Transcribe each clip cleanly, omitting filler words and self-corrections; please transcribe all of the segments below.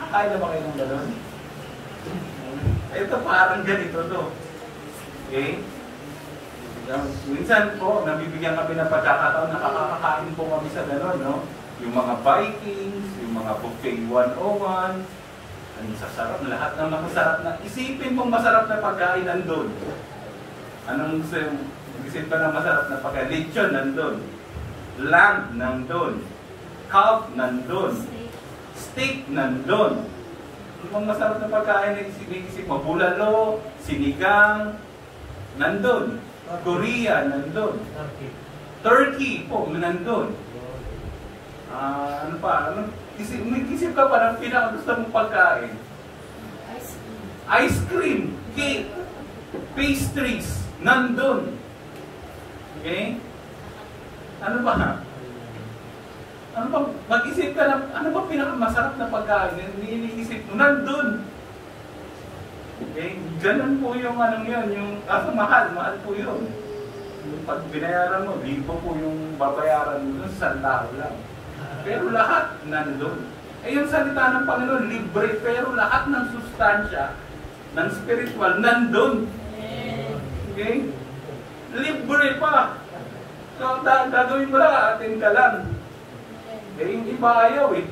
Kaya na ba kayo ng gano'n? Ito parang ganito to. Okay? Minsan po, nabibigyan kami ng pagkakataon, nakakakain po kami sa gano'n, no? Yung mga Vikings, yung mga buffet 101, ang sasarap, lahat ng masarap na, isipin mong masarap na pagkain nandun. Anong isipin pa ng masarap na pagkain? Lechon nandun. Lamb nandun. Calf nandun. Steak nandun. Yung masarap na pagkain na isip mo, bulalo, sinigang, nandun. Korea, nandun. Turkey po, nandun. Ano pa? Isip ka pa ng pinakagusto mong pagkain? Ice cream, cake, pastries, nandun. Okay? Ano ba? Ano ba? Mag-isip ka ng, ano ba pinakamasarap na pagkain? Iniisip mo, nandun. Okay? Ganun po yung anong yun, yung mahal po yun. Yung pag binayaran mo, libo po yung babayaran mo dun, sa tao lang. Pero lahat nandun. Eh yung salita ng Panginoon, libre, pero lahat ng sustansya, ng spiritual, nandun. Okay? Libre pa. So, gagawin mo lang, atin ka lang. Eh, yung iba ayaw eh.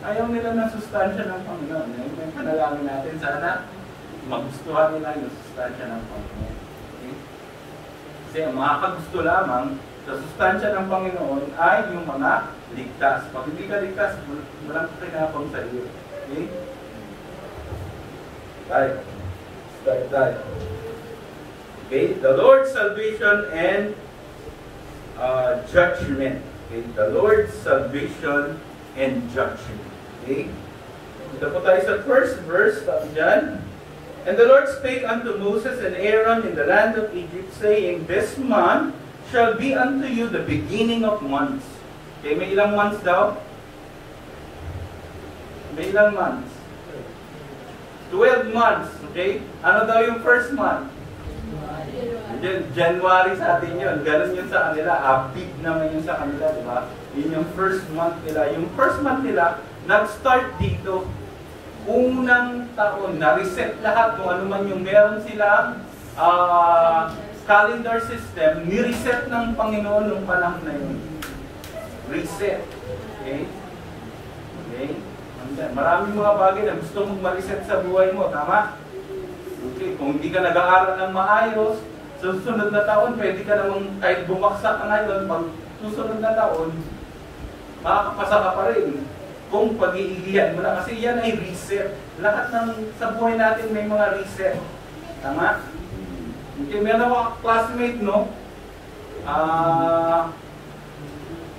Ayaw nila ng sustansya ng Panginoon. Eh, may panalangin natin, sana magustuhan nila yung sustansya ng Panginoon. Okay? Kasi ang makakagusto lamang sa sustansya ng Panginoon ay yung mga ligtas. Pag hindi ka ligtas, walang kinabang sa iyo. Okay? Tayo. Okay? The Lord's salvation and judgment. Okay? The Lord's salvation and judgment. Okay? Ito po tayo sa first verse. Sabi dyan, and the Lord spake unto Moses and Aaron in the land of Egypt, saying, this month shall be unto you the beginning of months. Okay, may ilang months daw? May ilang months? 12 months. Okay? Ano daw yung first month? January sa atin yun. Ganun yun sa kanila. Abib naman yun sa kanila, di ba? Yun yung first month nila. Yung first month nila, nag-start dito. Unang taon, na-reset lahat kung ano man yung meron silang calendar system, ni-reset ng Panginoon nung panahon na yun. Reset. Okay? Okay? Maraming mga bagay na gusto mong ma-reset sa buhay mo. Tama? Okay. Kung hindi ka nag-aaral ng maayos, sa susunod na taon, pwede ka namang kahit bumaksak ka ngayon, pag susunod na taon, makakapasa ka pa rin. Kung pag-iigihan mo na, kasi yan ay reset. Lahat ng sa buhay natin may mga reset. Tama? Okay, meron ako classmate, no?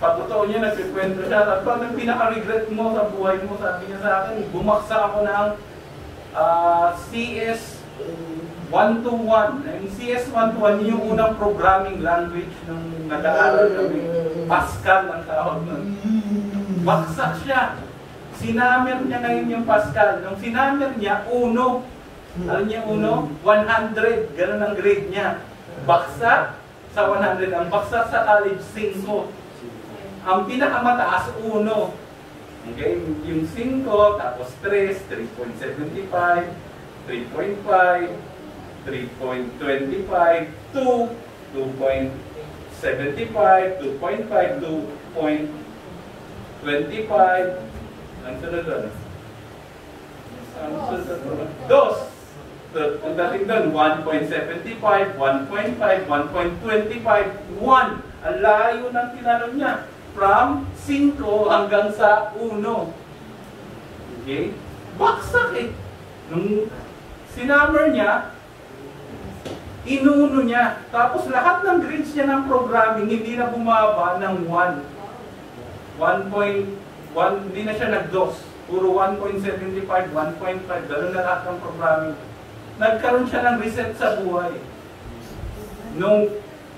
Pagkotoo niya, nagkikwento siya. At pag pinaka-regret mo sa buhay mo, sabi niya sa akin, bumaksak ako ng CS 121. Yung CS 121, yung unang programming language nung nag-aaral kami. Pascal ang tawag nun. Baksak siya. Sinamer niya ngayon yung Pascal. Nung sinamer niya, 1. Alam niya 1? 100. Ganun ang grade niya. Baksak sa 100. Ang baksak sa college, 5. Ang pinakamataas, 1. Okay? Yung 5, tapos 3, 3.75, 3.5, 3.25, 2, 2.75, 2.5, 2.25, ang sunod doon. Ang sunod doon. 2. Ang dating doon, 1.75, 1.5, 1.25, 1. Ang layo ng tinanong niya. From 5 hanggang sa 1. Okay? Baksak eh. Nung sinummer niya, inuno niya. Tapos lahat ng grades niya ng programming, hindi na bumaba ng 1. 1.1, hindi na siya nag-DOS. Puro 1.75, 1.5, gano'n na lahat ng programming. Nagkaroon siya ng reset sa buhay. Nung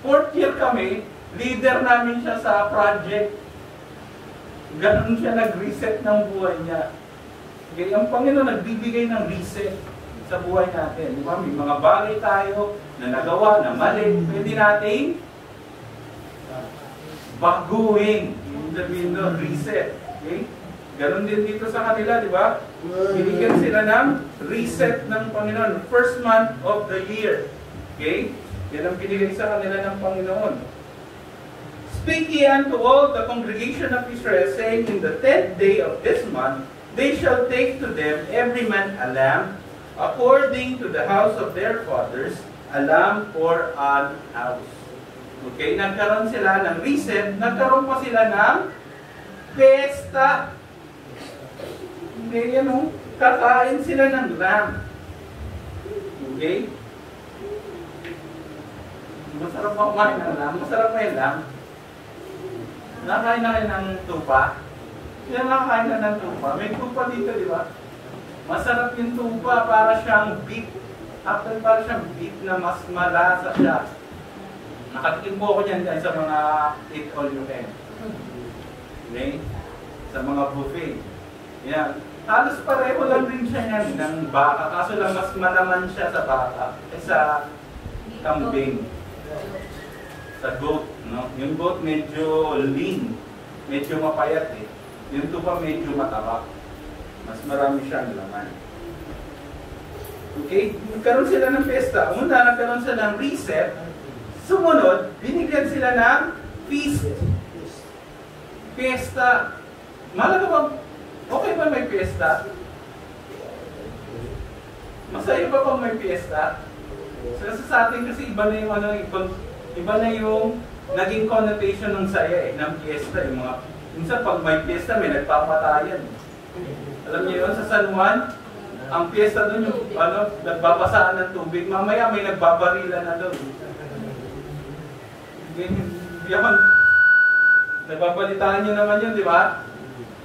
4th year kami, leader namin siya sa project. Gano'n siya nag-reset ng buhay niya. Okay, ang Panginoon nagbibigay ng reset sa buhay natin. Di ba? May mga bagay tayo na nagawa, na mali. Pwede natin baguhin. Yung sabihin doon, reset. Okay? Ganon din dito sa kanila, di ba? Binigyan sila ng reset ng Panginoon. First month of the year. Okay? Yan ang binigay sa kanila ng Panginoon. Speak ye unto all the congregation of Israel, saying, in the 10th day of this month, they shall take to them every man a lamb, according to the house of their fathers, a lamb for an house. Okay, nagkaroon sila ng reset, nagkaroon pa sila ng pesta. Okay, yan o, kakain sila ng lamb. Okay? Masarap ba kumain ng lamb? Masarap ba yung lamb? Nakain na kayo ng tupa? Yan, nakakain na ng tupa. May tupa dito, di ba? Masarap yung tupa, para siyang beef. Actually, para siyang beef na mas malasa siya. Nakatikim po ako niyan guys sa mga eat all you can. Okay? Sa mga buffet. Yan. Halos pareho lang rin siya yan ng baka. Kaso lang mas malaman siya sa baka sa kambing. Sa goat, no? Yung goat medyo lean, medyo mapayat eh. Yung tupa medyo mataba. Mas marami siyang laman. Okay? Nagkaroon sila ng pesta. Una, nagkaroon sila ng reset. Sumunod, binigyan sila ng feast. Pesta. Malaga ba? Okay ba may pesta? Masaya ba pag may pesta? So, sa atin kasi iba na yung iba na yung naging connotation ng saya ng fiesta. Yung mga, minsan pag may fiesta, may nagpapatayan. Alam niyo yun, sa San Juan, ang fiesta doon yung nagbabasaan ng tubig. Mamaya may nagbabarila na doon. Yan, nagbabalitaan niyo naman yun, di ba?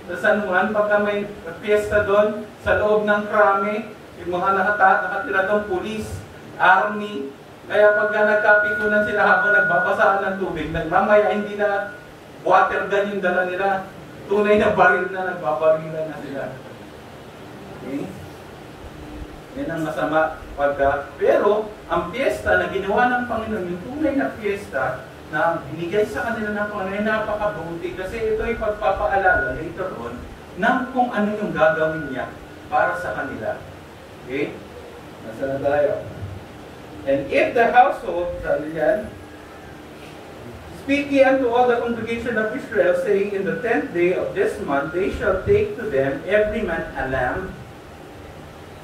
Sa San Juan, pagka may fiesta doon, sa loob ng krame, yung mga nakatira doon, police, army. Kaya pagka nagkapikunan sila habang nagbabasaan ng tubig, mamaya hindi na water gun yung dala nila. Tunay na baril na, nagbabarila na sila. Okay? Yan ang masama pagka. Pero, ang fiesta na ginawa ng Panginoon, yung tunay na fiesta na binigay sa kanila ng Panginoon, ay napakabuti. Kasi ito ay pagpapaalala later on ng kung ano yung gagawin niya para sa kanila. Okay? Nasa na tayo? And if the household, sabi yan, speak ye unto all the congregation of Israel, saying, in the 10th day of this month, they shall take to them every man a lamb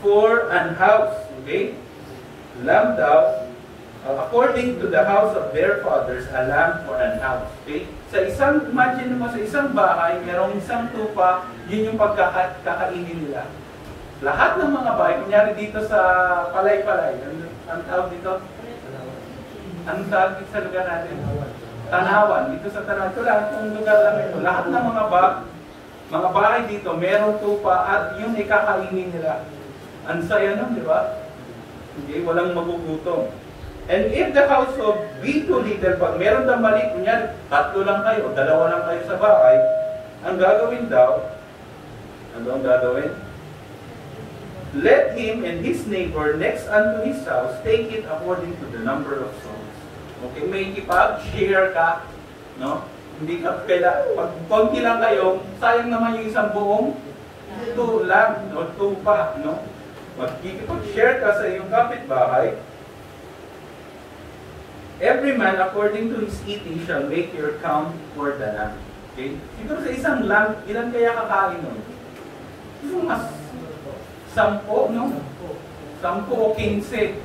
for an house. Okay? Lamb daw, according to the house of their fathers, a lamb for an house. Okay? Sa isang, imagine mo, sa isang bahay, merong isang tupa, yun yung pagkakainin nila. Lahat ng mga bahay, kunyari dito sa Palay-Palay, ang tawag dito? Ang tawag dito sa lugar natin? Tanawan. Dito sa Tanawan. Ito lahat ng lugar lang ito. Lahat ng mga bahay dito, merong tupa at yun ikakainin nila. Ang saya nun, di ba? Okay, walang magugutom. And if the household be too little, pag meron daw mali, kunyari, 3 lang kayo, 2 lang kayo sa bahay, ang gagawin daw, ano ang gagawin? Let him and his neighbor next unto his house take it according to the number of souls. Okay, may ikipag-share ka, no? Hindi ka pag konti lang kayo, sayang naman yung isang buong tulang o tupa, no? Magkikipag-share ka sa iyong kapitbahay. Every man according to his eating shall make your count for the lamb. Okay? Siguro sa isang lamb, ilan kaya kakain nun? Yung mas 10, no? 10 o 15.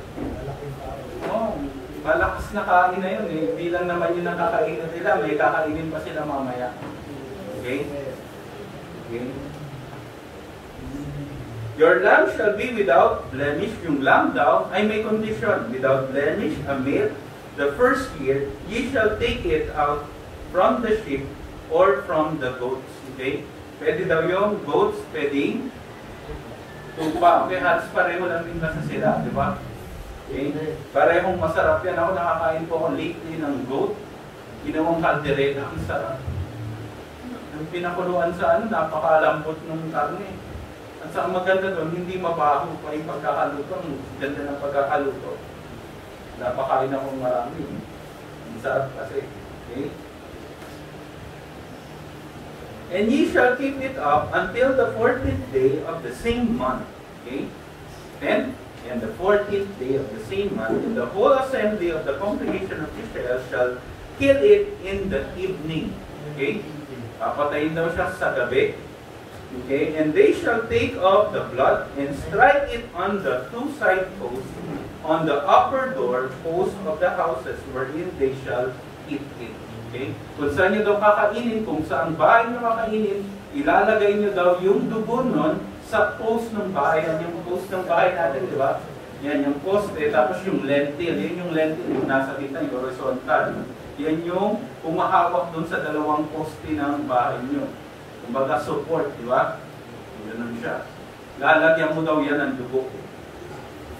Oh, malakas na kain na yun eh. Hindi lang naman yun ang kakainin nila. May kakainin pa sila mamaya. Okay? Okay? Your lamb shall be without blemish. Yung lamb daw ay may condition. Without blemish, a male, the first year, ye shall take it out from the sheep or from the goats. Okay? Pwede daw yung goats, pwedeng tupa. Okay, halos pareho lang din kasi sila, di ba? Okay? Parehong masarap yan. Ako nakakain po ako lately ng goat. Ginawang kaldereta. Ang sarap. Ang pinakuluan sa napakalambot ng karne. At sa maganda doon, hindi mabaho pa yung pagkakaluto. Ang ganda ng pagkakaluto. Napakain akong marami. Ang sarap kasi. Okay? And ye shall keep it up until the 14th day of the same month. Okay? And the 14th day of the same month, and the whole assembly of the congregation of Israel shall kill it in the evening. Okay? Papatayin daw siya sa gabi. Okay? And they shall take off the blood and strike it on the two side posts, on the upper door post of the houses wherein they shall eat it. Okay? Kung saan nyo daw kakainin, kung saan bahay nyo kakainin, ilalagay nyo daw yung dugo nun sa post ng bahay. Yan yung post ng bahay natin, di ba? Yan yung post, tapos yung lentil. Yan yung lentil, yung nasa kita, yung horizontal. Yan yung kumahawak dun sa dalawang poste ng bahay nyo. Kumbaga support, di ba? Ganun siya. Lalagyan mo daw yan ng dugo.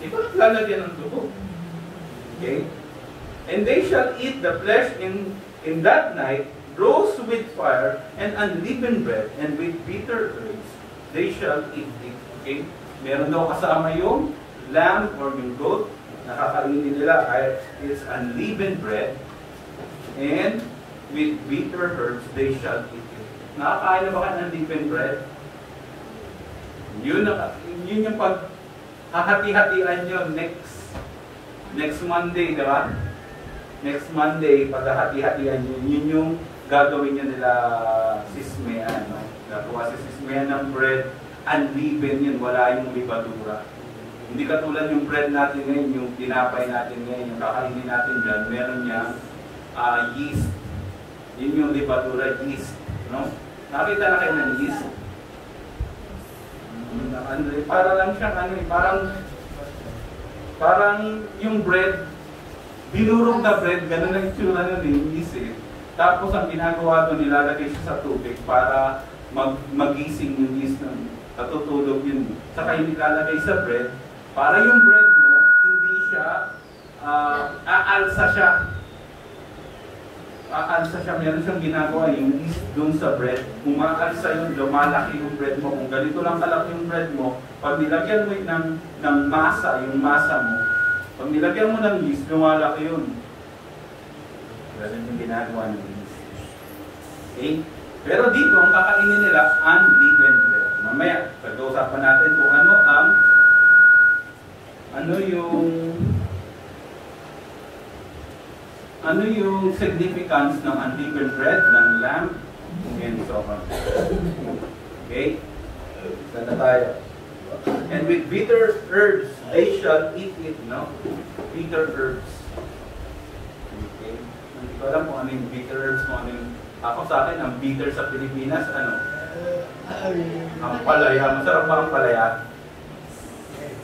Ikaw lalagyan ng dugo. Okay? And they shall eat the flesh in that night, roast with fire, and unleavened bread, and with bitter herbs, they shall eat it. Okay? Meron daw kasama yung lamb or yung goat, nakakainin nila ay it's unleavened bread, and with bitter herbs, they shall eat it. Nakakain na ba kayo ng unleavened bread? Yun yung pag hahati-hatian nyo next Monday, di ba? Next Monday, paghahati-hatian nyo, yun yung gagawin nyo nila sismean. No? Gagawa si sismean ng bread, unleavened yun, wala yung libadura. Hindi katulad yung bread natin ngayon, yung tinapay natin ngayon, yung kakainin natin dyan, meron niyang yeast. Yun yung libadura, yeast. No? Nakita na kayo ng yeast? Para lang siyang parang yung bread, binurog na bread, ganun ang itsura nun yung yeast eh. Tapos ang ginagawa doon, nilalagay siya sa tubig para magising yung yeast ng katutulog yun. Saka yung nilalagay sa bread, para yung bread mo, hindi siya, aalsa siya. Aalsa siya, meron siyang ginagawa, yung yeast doon sa bread, umaalsa yun, lumalaki yung bread mo. Kung ganito lang kalaki yung bread mo, pag nilagyan mo ng masa, yung masa mo, pag nilagyan mo ng yeast, lumalaki yun. Ganun yung ginagawa ng yeast. Okay? Pero dito, ang kakainin nila, unleavened bread. Mamaya, pag-uusapan natin kung ano yung significance ng unleavened bread, ng lamb, and so on. Okay? Sana tayo. And with bitter herbs, they shall eat it, no? Bitter herbs. Okay? Hindi ko alam kung ano yung bitter herbs, kung ano yung... Ako sa akin, ang bitter sa Pilipinas, ano? Ang palaya. Masarap ba ang palaya?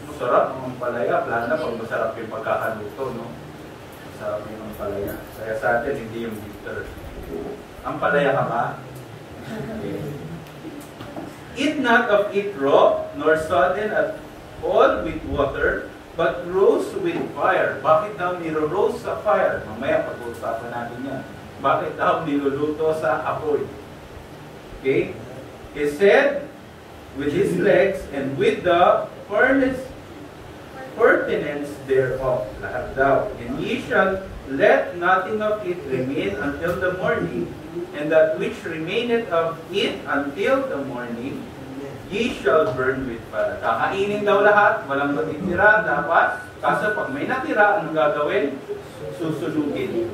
Masarap ang palaya. Plana pag masarap yung pagkakaluto, no? Masarap yung palaya. Kaya sa atin, hindi yung bitter. Ang palaya ka ba? Okay. Eat not of it raw, nor sodden at all with water, but roast with fire. Bakit daw niro-roast sa fire? Mamaya pag-uusapan natin yan. Bakit daw niluluto sa apoy? Okay? He said, with his legs and with the pertinence thereof. Lahat daw. And ye shall let nothing of it remain until the morning, and that which remaineth of it until the morning, ye shall burn with fire. Kakainin daw lahat, walang matitira, dapat. Kaso pag may natira, anong gagawin? Susunugin.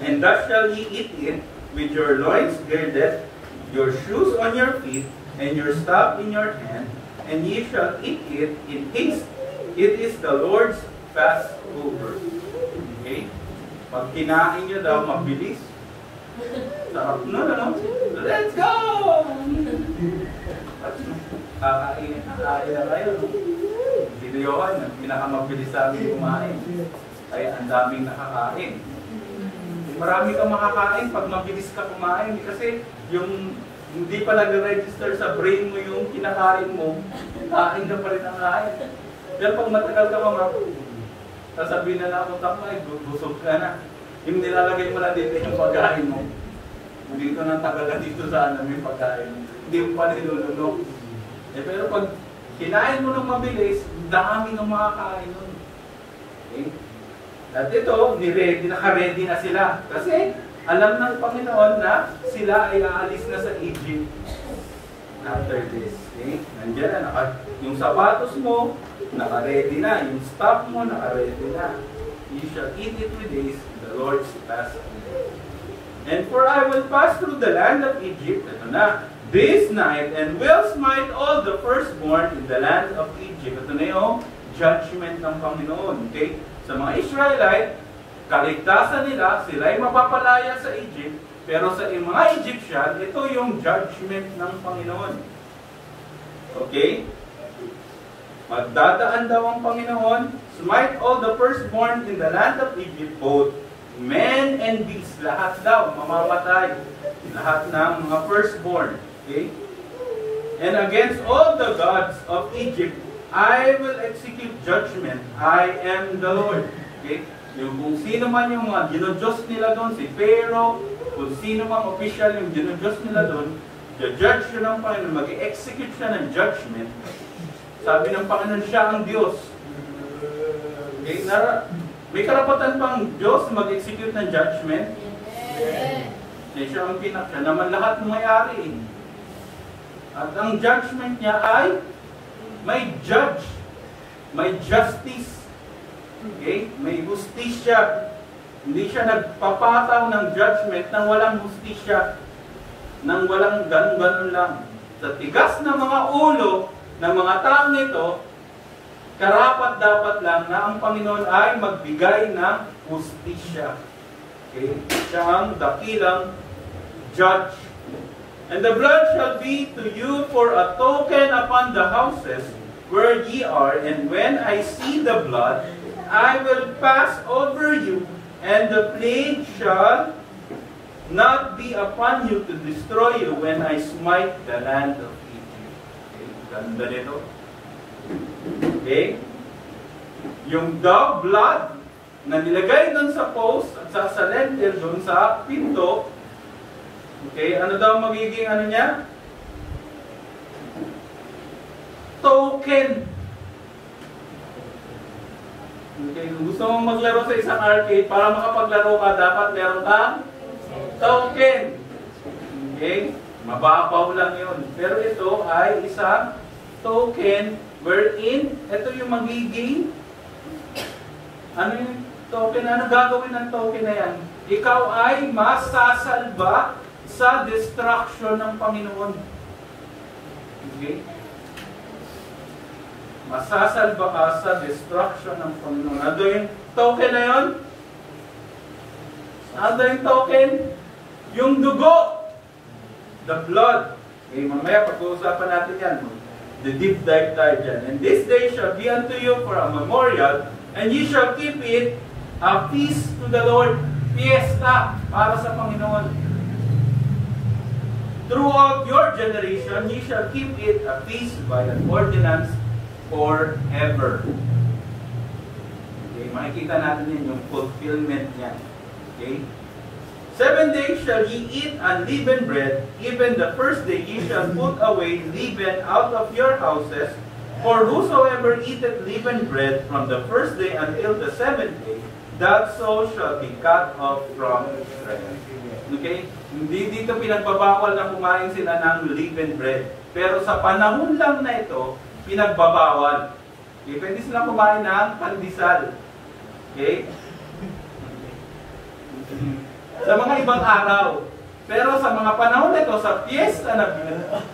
And thus shall ye eat it, with your loins girded, your shoes on your feet, and your staff in your hand, and ye shall eat it in haste. It is the Lord's Passover. Okay? Pag kinain nyo daw, mabilis. Sarap no. Let's go! Kakain na kayo. Si Johan, pinakamabilis sa amin kumain. Kaya ang daming nakakain. Marami kang makakain pag mabilis ka kumain. Kasi yung hindi pa nag-register sa brain mo yung kinakain mo, kain ka pa rin ang kain. Pero pag matagal ka sasabihin na napunta mo, ay busog ka na. Yung nilalagay mo na dito yung pagkain mo. Dito nang tagal dito sa may pagkain. Hindi mo pa nilulunok. Pero pag kinain mo ng mabilis, dami ng makakain nun. Okay? At ito, naka-ready na sila. Kasi Alam ng Panginoon na sila ay aalis na sa Egypt after this. Okay? Nandiyan na, yung sapatos mo, naka-ready na. Yung stuff mo, naka-ready na. You shall eat it with haste, the Lord's Passover. And for I will pass through the land of Egypt, ito na, this night, and will smite all the firstborn in the land of Egypt. Ito na yung judgment ng Panginoon. Okay? Sa mga Israelite, kaligtasan nila, sila ay mapapalaya sa Egypt, pero sa mga Egyptian, ito yung judgment ng Panginoon. Okay? Magdadaan daw ang Panginoon, smite all the firstborn in the land of Egypt, both men and beasts, lahat daw, mamamatay. Lahat ng mga firstborn. Okay? And against all the gods of Egypt, I will execute judgment. I am the Lord. Okay? Yung kung sino man yung mga ginodiyos nila doon, si Pharaoh, kung sino mang official yung ginodiyos nila doon, judge yun ng Panginoon, mag-execute siya ng judgment. Sabi ng Panginoon, siya ang Diyos. Okay? May karapatan pang Diyos mag-execute ng judgment? Siya ang siya naman lahat may-ari. At ang judgment niya ay may judge, may justice. Okay? May hustisya. Hindi siya nagpapataw ng judgment nang walang hustisya, nang walang ganun-ganun lang. Sa tigas ng mga ulo ng mga taong ito, karapat dapat lang na ang Panginoon ay magbigay ng hustisya. Okay? Siya ang dakilang judge. And the blood shall be to you for a token upon the houses where ye are, and when I see the blood, I will pass over you, and the plague shall not be upon you to destroy you when I smite the land of Egypt. Okay, ganda nito. Okay? Yung dog blood na nilagay doon sa post at sa lintel doon sa pinto, okay, ano daw magiging ano niya? Token. Okay, kung gusto mong maglaro sa isang arcade, para makapaglaro ka, dapat meron kang token. Okay? Mababaw lang yun. Pero ito ay isang token wherein, ito yung magiging, ano yung token? Ano gagawin ng token na yan? Ikaw ay masasalba sa destruction ng Panginoon. Okay? Masasalba ka sa destruction ng Panginoon. Ano yung token na yun? Ano yung token? Yung dugo. The blood. Okay, mamaya pag-uusapan natin yan. The deep dive tayo dyan. And this day shall be unto you for a memorial, and ye shall keep it a feast to the Lord. Fiesta para sa Panginoon. Throughout your generation, ye shall keep it a feast by an ordinance forever. Okay, makikita natin yun, yung fulfillment niya. Okay? 7 days shall ye eat unleavened bread, even the first day ye shall put away leaven out of your houses, for whosoever eateth leavened bread from the first day until the 7th day, that soul shall be cut off from Israel. Okay? Hindi dito pinagbabawal na kumain sila ng leavened bread. Pero sa panahon lang na ito, pinagbabawal. Okay? Pwede silang kumain ng pandesal. Okay? Sa mga ibang araw. Pero sa mga panahon nito, sa fiesta na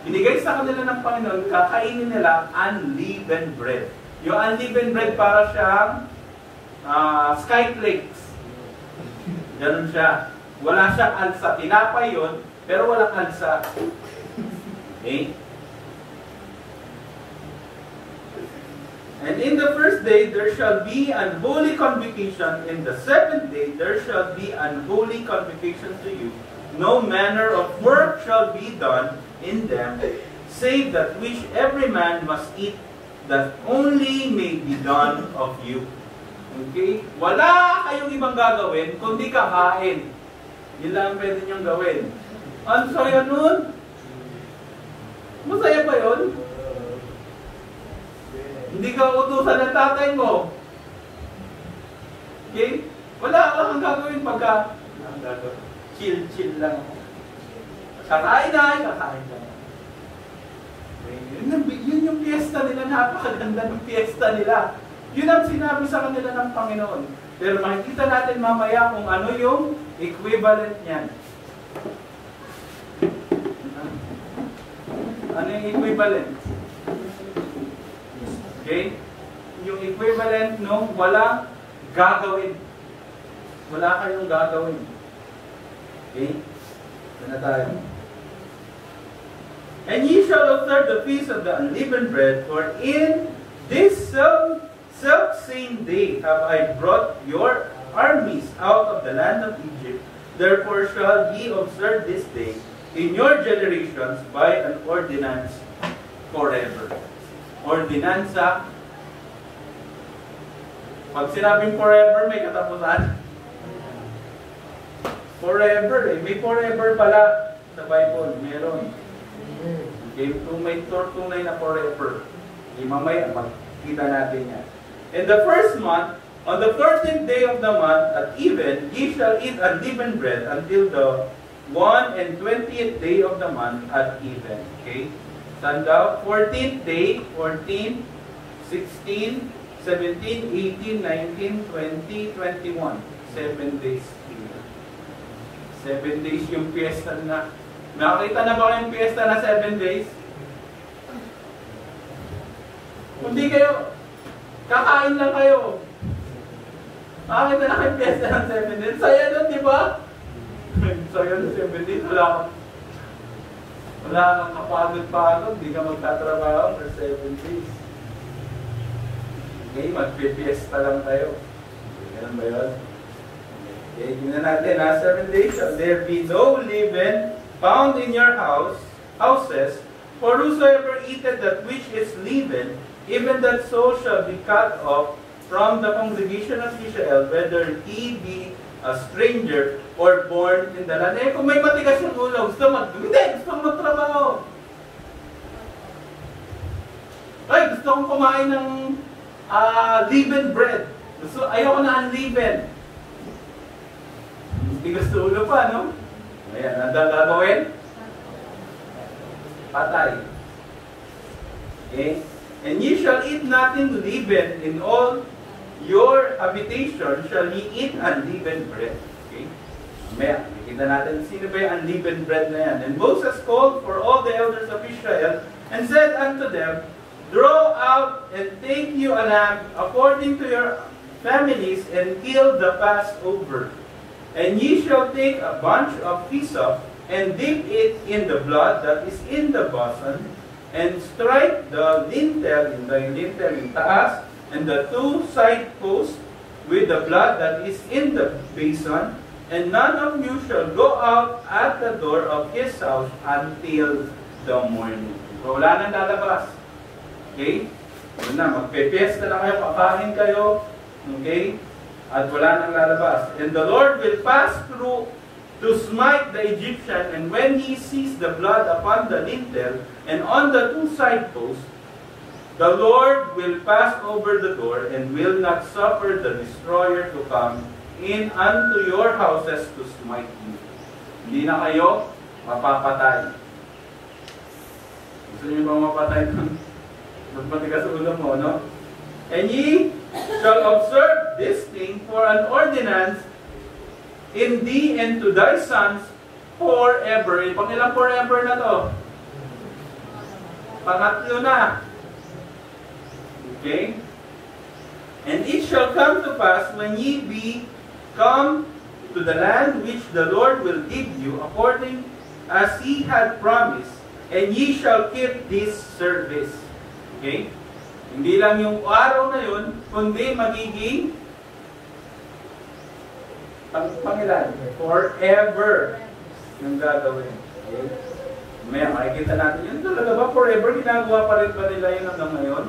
binigay sa kanila ng Panginoon, kakainin nila unleavened bread. Yung unleavened bread para siyang skyflakes. Ganun siya. Wala siyang alsa. Tinapay yun, pero walang alsa. Okay? And in the first day, there shall be an holy convocation. In the 7th day, there shall be an holy convocation to you. No manner of work shall be done in them, save that which every man must eat, that only may be done of you. Okay? Wala kayong ibang gagawin, kundi kakain. Yun lang pwede niyong gawin. Ano saya nun? Masaya ba yun? Hindi ka utusan ng tatay mo. Okay? Wala kang gagawin pagka chill lang ako. Kakain lang. Okay. Yun yung piyesta nila, napakaganda ng piyesta nila. Yun ang sinabi sa kanila ng Panginoon. Pero makikita natin mamaya kung ano yung equivalent niyan. Ano yung equivalent? Okay? Yung equivalent nung walang gagawin. Wala kayong gagawin. Okay? Ito na tayo. And ye shall observe the feast of the unleavened bread, for in this self-same day have I brought your armies out of the land of Egypt. Therefore shall ye observe this day in your generations by an ordinance forever. Ordinansa. Pag sinabing forever, may katapusan. Forever eh. May forever pala sa Bible. Meron. Okay, tunay na forever. Mamaya, makikita natin yan. In the first month, on the 14th day of the month, at even, ye shall eat unleavened bread until the 1 and 20th day of the month at even. Okay? Saan daw? 14th day, 14, 16, 17, 18, 19, 20, 21. 7 days. 7 days yung fiesta na. Nakakita na ba kayong fiesta na 7 days? Hindi kayo, kakain lang kayo. Nakakita na kayong fiesta ng 7 days. Saya nun, di ba? Saya ng 7 days. Wala kang kapagod-pagod. Hindi ka magtatrabaho for 7 days. Okay, mag-fiesta lang tayo. Ganun ba yun? Okay, tingnan natin ha. 7 days shall there be no leaven found in your houses, for whosoever eateth that which is leaven, even that soul shall be cut off from the congregation of Israel, whether he be a stranger or born in the land. Eh, kung may matigas yung ulo, gusto magtrabaho. Ay, gusto kong kumain ng leavened bread. Ayoko na unleavened. Hindi gusto ulo pa, no? Ayan, ang gagawin? Patay. Okay? And ye shall eat nothing leavened in all your habitation, shall ye eat unleavened bread. Okay? Mamaya, nakikita natin sino ba yung unleavened bread na yan. And Moses called for all the elders of Israel and said unto them, draw out and take you a lamb according to your families and kill the Passover. And ye shall take a bunch of hyssop, and dip it in the blood that is in the basin, and strike the lintel, yung taas, and the 2 side posts with the blood that is in the basin, and none of you shall go out at the door of his house until the morning. So, wala nang lalabas. Okay? Yun na, magpe-fiesta na kayo, kakain kayo. Okay? At wala nang lalabas. And the Lord will pass through to smite the Egyptian, and when he sees the blood upon the lintel and on the 2 side posts, the Lord will pass over the door and will not suffer the destroyer to come in unto your houses to smite you. Hindi na kayo mapapatay. Gusto niyo ba mapatay ng magmatigas sa ulo mo, no? And ye shall observe this thing for an ordinance in thee and to thy sons forever. Pang ilang forever na to? Pangatlo na. Okay? And it shall come to pass when ye be come to the land which the Lord will give you, according as he had promised, and ye shall keep this service. Okay? Hindi lang yung araw na yun, kundi magiging pangilan. Forever yung gagawin. Okay? May makikita natin yun. Talaga ba? Forever? Ginagawa pa rin ba nila yun hanggang ngayon?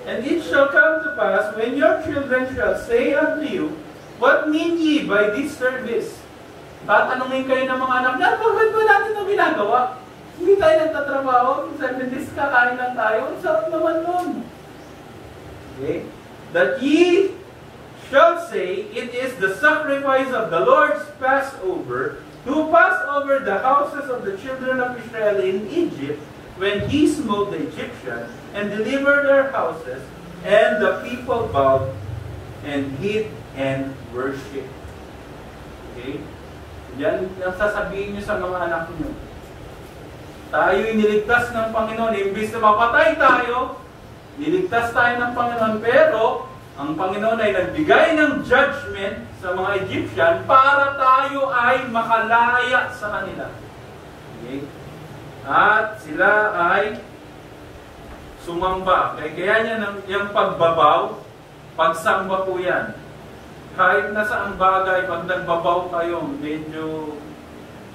And it shall come to pass, when your children shall say unto you, what mean ye by this service? Tatanungin kayo ng mga anak niya, bakit ba natin ito ginagawa? Hindi tayo nagtatrabaho, 7 days kakain lang tayo. Ang sarap naman nun. Okay? That ye shall say, It is the sacrifice of the Lord's Passover, who passed over the houses of the children of Israel in Egypt, when he smote the Egyptians, and delivered their houses, and the people bowed, and hid, and worship. Okay? Yan ang sasabihin nyo sa mga anak nyo. Tayo'y niligtas ng Panginoon. Imbis na mapatay tayo, niligtas tayo ng Panginoon. Pero, ang Panginoon ay nagbigay ng judgment sa mga Egyptian para tayo ay makalaya sa kanila. Okay? At sila ay sumamba. Kaya niya yung pagbabaw, pagsamba po yan. Kahit nasa ang bagay, pag nagbabaw kayo, medyo,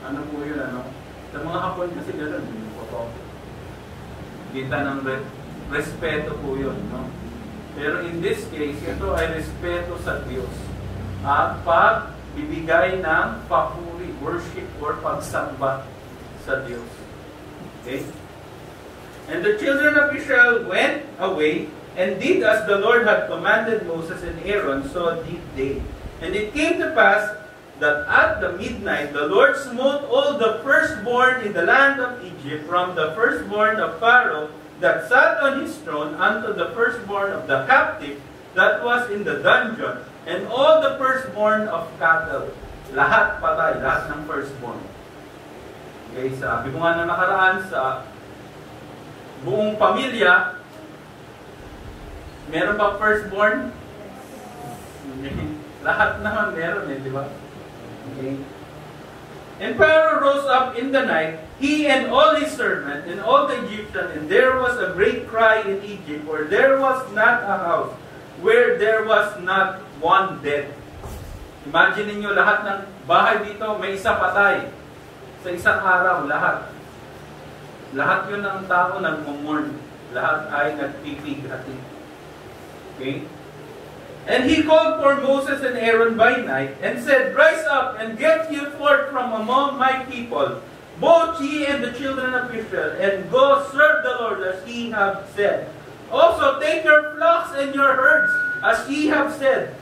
ano po yun, ano? Sa mga Hapon kasi gano'n, yung babaw. Kita ng respeto po yun, no? Pero in this case, ito ay respeto sa Diyos. At pagbibigay ng papuri, worship, or pagsamba sa Diyos. Okay? And the children of Israel went away and did as the Lord had commanded Moses and Aaron, so did they. And it came to pass that at the midnight the Lord smote all the firstborn in the land of Egypt, from the firstborn of Pharaoh that sat on his throne unto the firstborn of the captive that was in the dungeon, and all the firstborn of cattle. Lahat patay, lahat ng firstborn. Okay, sabi ko nga na nakaraan, sa buong pamilya, meron ba firstborn? Lahat naman meron di ba? Okay. And Pharaoh rose up in the night, he and all his servants, and all the Egyptians, and there was a great cry in Egypt, for there was not a house where there was not one dead. Imagine niyo lahat ng bahay dito, may isa patay. Sa isang araw, lahat. Lahat yun ng tao nagmumurn. Lahat ay nagpipig-hati. Okay? And he called for Moses and Aaron by night, and said, Rise up, and get you forth from among my people, both ye and the children of Israel, and go serve the Lord as ye have said. Also take your flocks and your herds, as ye have said,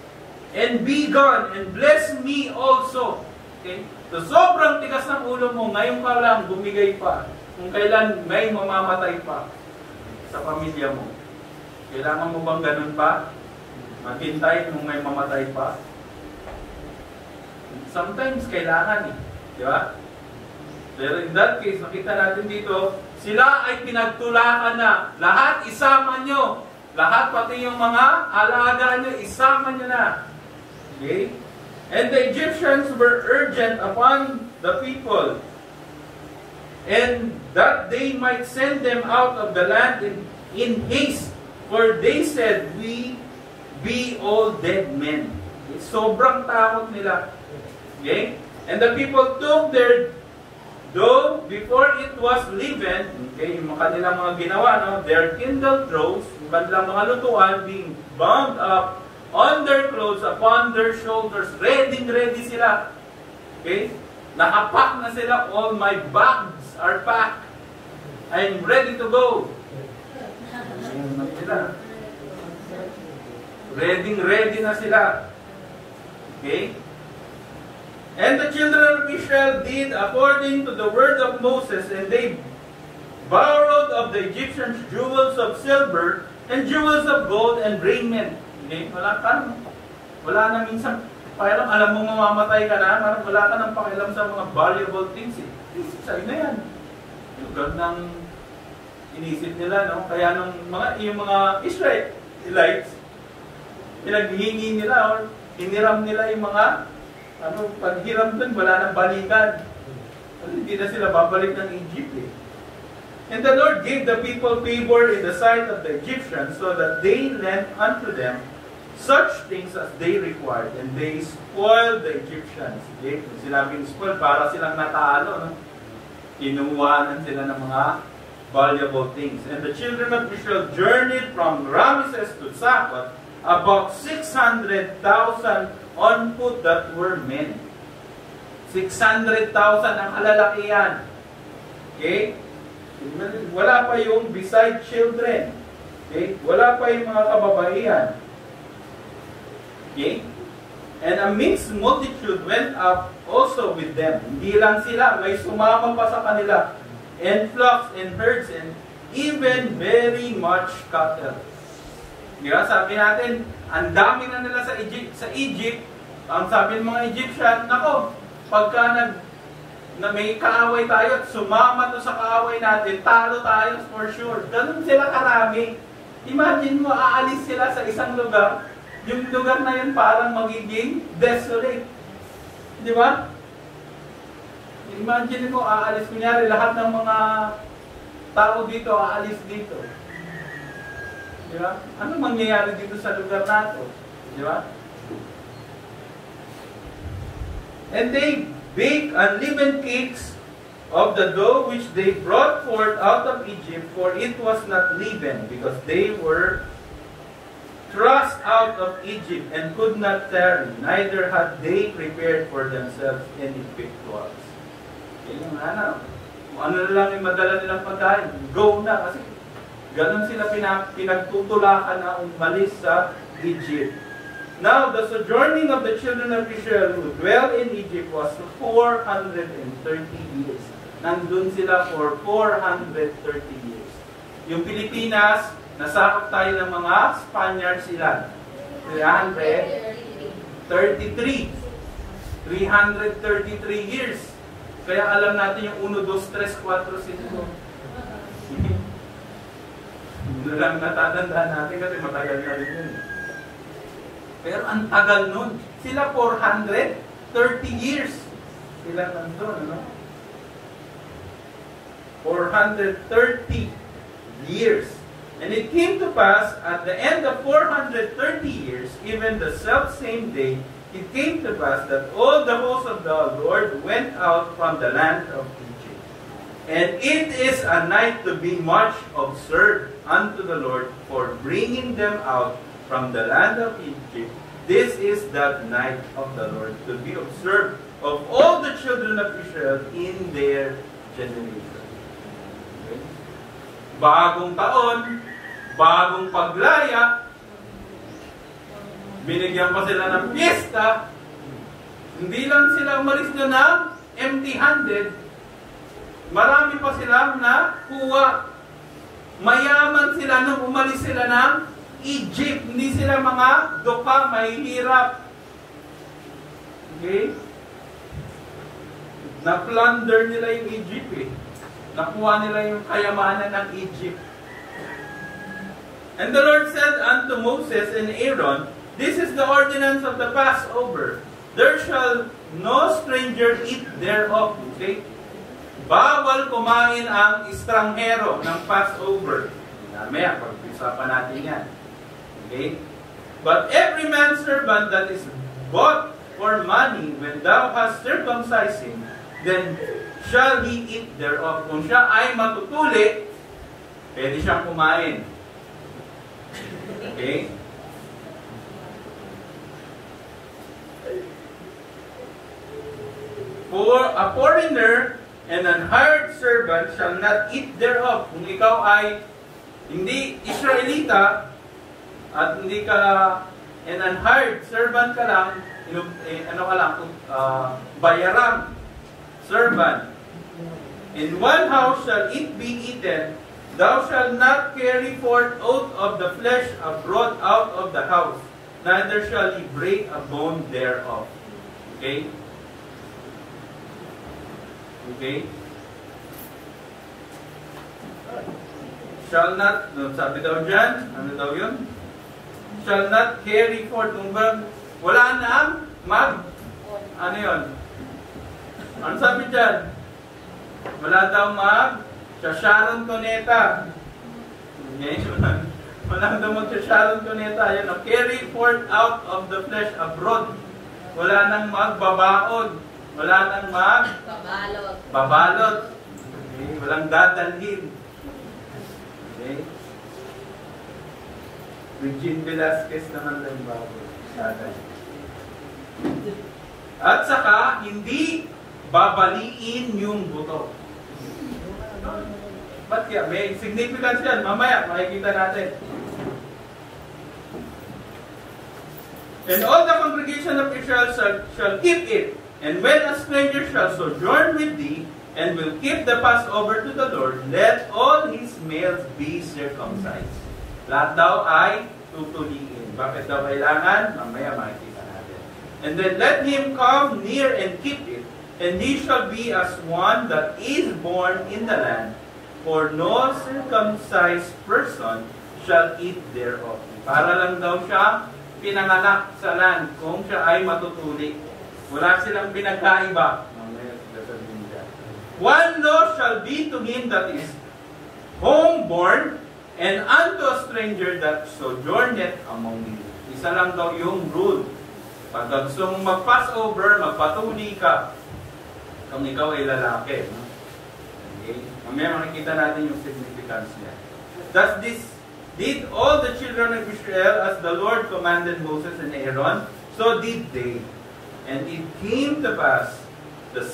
and be gone, and bless me also. Okay? So, sobrang tigas ng ulo mo, ngayon ka lang bumigay pa, kung kailan may mamamatay pa sa pamilya mo. Kailangan mo bang ganun pa? Maghintay nung may mamatay pa? Sometimes kailangan di ba? Pero in that case, nakita natin dito, sila ay pinagtulakan na. Lahat isama nyo. Lahat pati yung mga alaga nyo, isama nyo na. Okay? And the Egyptians were urgent upon the people, and that they might send them out of the land in haste. For they said, We be all dead men. Okay? Sobrang takot nila. Okay? And the people took their dough before it was leavened. Okay? Yung kanilang mga ginawa, their kindled droves, yung kanilang mga lutuan, being bound up on their clothes, upon their shoulders. Ready sila. Okay? Nakapack na sila. All my bags are packed. I'm ready to go. Ready na sila. Okay? And the children of Israel did according to the word of Moses, and they borrowed of the Egyptians jewels of silver, and jewels of gold, and raiment. Okay? Wala na minsan, parang alam mo mamamatay ka na, wala ka nang pakialam sa mga valuable things. Sa'yo na yan. Yung ng inisip nila, Kaya yung mga Israelites, pinaghihingi nila or hiniram nila yung mga paghiram dun, wala nang balikan. Hindi na sila babalik ng Egypt And the Lord gave the people favor in the sight of the Egyptians, so that they lent unto them such things as they required, and they spoiled the Egyptians. Okay? Sinabing spoiled, para silang natalo. Kinuwanan sila ng mga valuable things. And the children of Israel journeyed from Ramesses to Succoth, about 600,000 on foot that were men. 600,000 ang kalalakihan. Okay? Wala pa yung beside children. Okay? Wala pa yung mga kababaihan. Okay? And a mixed multitude went up also with them. Hindi lang sila, may sumama pa sa kanila. And flocks and herds and even very much cattle. Diba? Sabi natin, ang dami na nila sa Egypt, ang sabi ng mga Egyptian, nako, pagka na may kaaway tayo at sumama to sa kaaway natin, talo tayo for sure. Ganun sila karami. Imagine mo, aalis sila sa isang lugar, yung lugar na yun parang magiging desolate. Di ba? Imagine mo, aalis, kunyari, lahat ng mga tao dito, aalis dito. Di ba? Ano mangyayari dito sa lugar nato? Di ba? And they bake unleavened cakes of the dough which they brought forth out of Egypt, for it was not leavened, because they were thrust out of Egypt and could not tarry, neither had they prepared for themselves any victuals. Yung kung ano na lang yung madala nilang pagkain, go na, kasi ganun sila pinagtutulakan na umalis sa Egypt. Now, the sojourning of the children of Israel who dwell in Egypt was 430 years. Nandun sila for 430 years. Yung Pilipinas, nasakop tayo ng mga Spaniards sila. 333 years. Kaya alam natin yung 1, 2, 3, 4, 5. Hindi lang natatandaan natin kasi matagal na rin yun. Pero ang tagal nun. Sila 430 years. Sila nandun, ano? 430 years. And it came to pass, at the end of 430 years, even the self-same day, it came to pass that all the hosts of the Lord went out from the land of Egypt. And it is a night to be much observed unto the Lord for bringing them out from the land of Egypt. This is that night of the Lord to be observed of all the children of Israel in their generation. Okay? Bagong taon, bagong paglaya, binigyan pa sila ng piyesta, hindi lang sila umalis na ng empty-handed, marami pa silang nakuha. Mayaman sila nung umalis sila ng Egypt. Hindi sila mga doka, mahihirap. Okay? Na-plunder nila yung Egypt eh. Nakuha nila yung kayamanan ng Egypt. And the Lord said unto Moses and Aaron, this is the ordinance of the Passover. There shall no stranger eat thereof. Okay? Bawal kumain ang estranghero ng Passover. Mamaya, pag-usapan natin yan. Okay? But every man's servant that is bought for money, when thou hast circumcised him, then shall he eat thereof. Kung siya ay matutuli, pwede siyang kumain. Okay? For a foreigner and an hired servant shall not eat thereof. Kung ikaw ay hindi Israelita at hindi ka and an hired servant ka lang, bayarang servant. In one house shall it be eaten. Thou shalt not carry forth out of the flesh abroad out of the house, neither shall he break a bone thereof. Okay? Okay? Shall not, sabi daw dyan, ano daw yun? Shall not carry forth, wala na ano yun? Ano sabi dyan? Wala daw Sharon Cuneta. Okay? Wala daw Sharon Cuneta. Yan, carry forth out of the flesh abroad. Wala nang magbabaon. Wala nang babalot. Okay? Walang dadalhin. Okay? Regine Velasquez naman lang bago. At saka, hindi babaliin yung buto. Ba't kaya? May significance yan. Mamaya, makikita natin. And all the congregation of Israel shall keep it. And when a stranger shall sojourn with thee, and will keep the Passover to the Lord, let all his males be circumcised. Lahat daw ay tutuliin. Bakit daw kailangan? Mamaya makikita natin. And then let him come near and keep it, and he shall be as one that is born in the land, for no circumcised person shall eat thereof. Para lang daw siya pinanganak sa land kung siya ay matutuli. Wala silang pinagkaiba. One law shall be to him that is homeborn, and unto a stranger that sojourneth among you. Isa lang daw yung rule. Pag gusto mong mag-Passover, magpatuli ka. Kung ikaw ay lalaki. Okay? Mamaya makikita natin yung significance niya. Thus this did all the children of Israel as the Lord commanded Moses and Aaron, so did they. And it came to pass the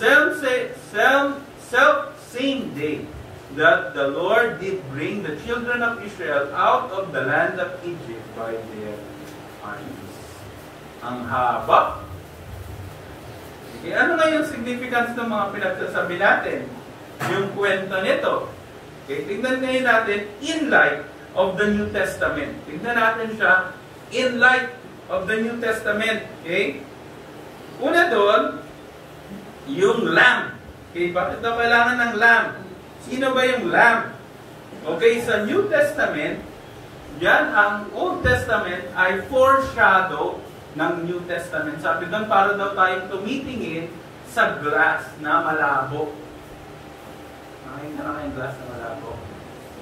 self-same day that the Lord did bring the children of Israel out of the land of Egypt by their armies. Ang haba. Okay, ano nga yung significance ng mga pinagsasabi natin? Yung kwento nito. Okay, tignan ngayon natin in light of the New Testament. Tignan natin siya in light of the New Testament. Okay? Una doon, yung lamb. Okay, bakit daw kailangan ng lamb? Sino ba yung lamb? Okay, sa New Testament, yan ang Old Testament ay foreshadow ng New Testament. Sabi doon, para daw tayong tumitingin sa glass na malabo. Makikita na kayong glass na malabo.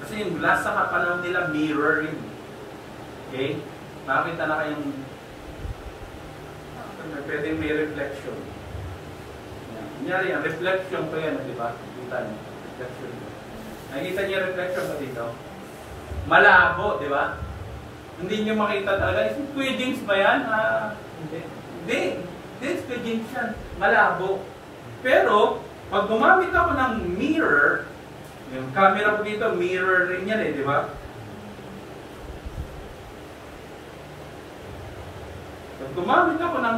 Kasi yung glass sa kapanahon nila, mirror rin. Okay? Makikita na kayong pwedeng may reflection. Kunyari, ang reflection ko yan, di ba? Kita niyo. Reflection. Nakikita niyo reflection ba dito? Malabo, di ba? Hindi niyo makita talaga. Is it Kuya James ba yan? Hindi. It's Kuya James yan. Malabo. Pero, pag gumamit ako ng mirror, yung camera ko dito, mirror rin yan eh, di ba? Pag gumamit ako ng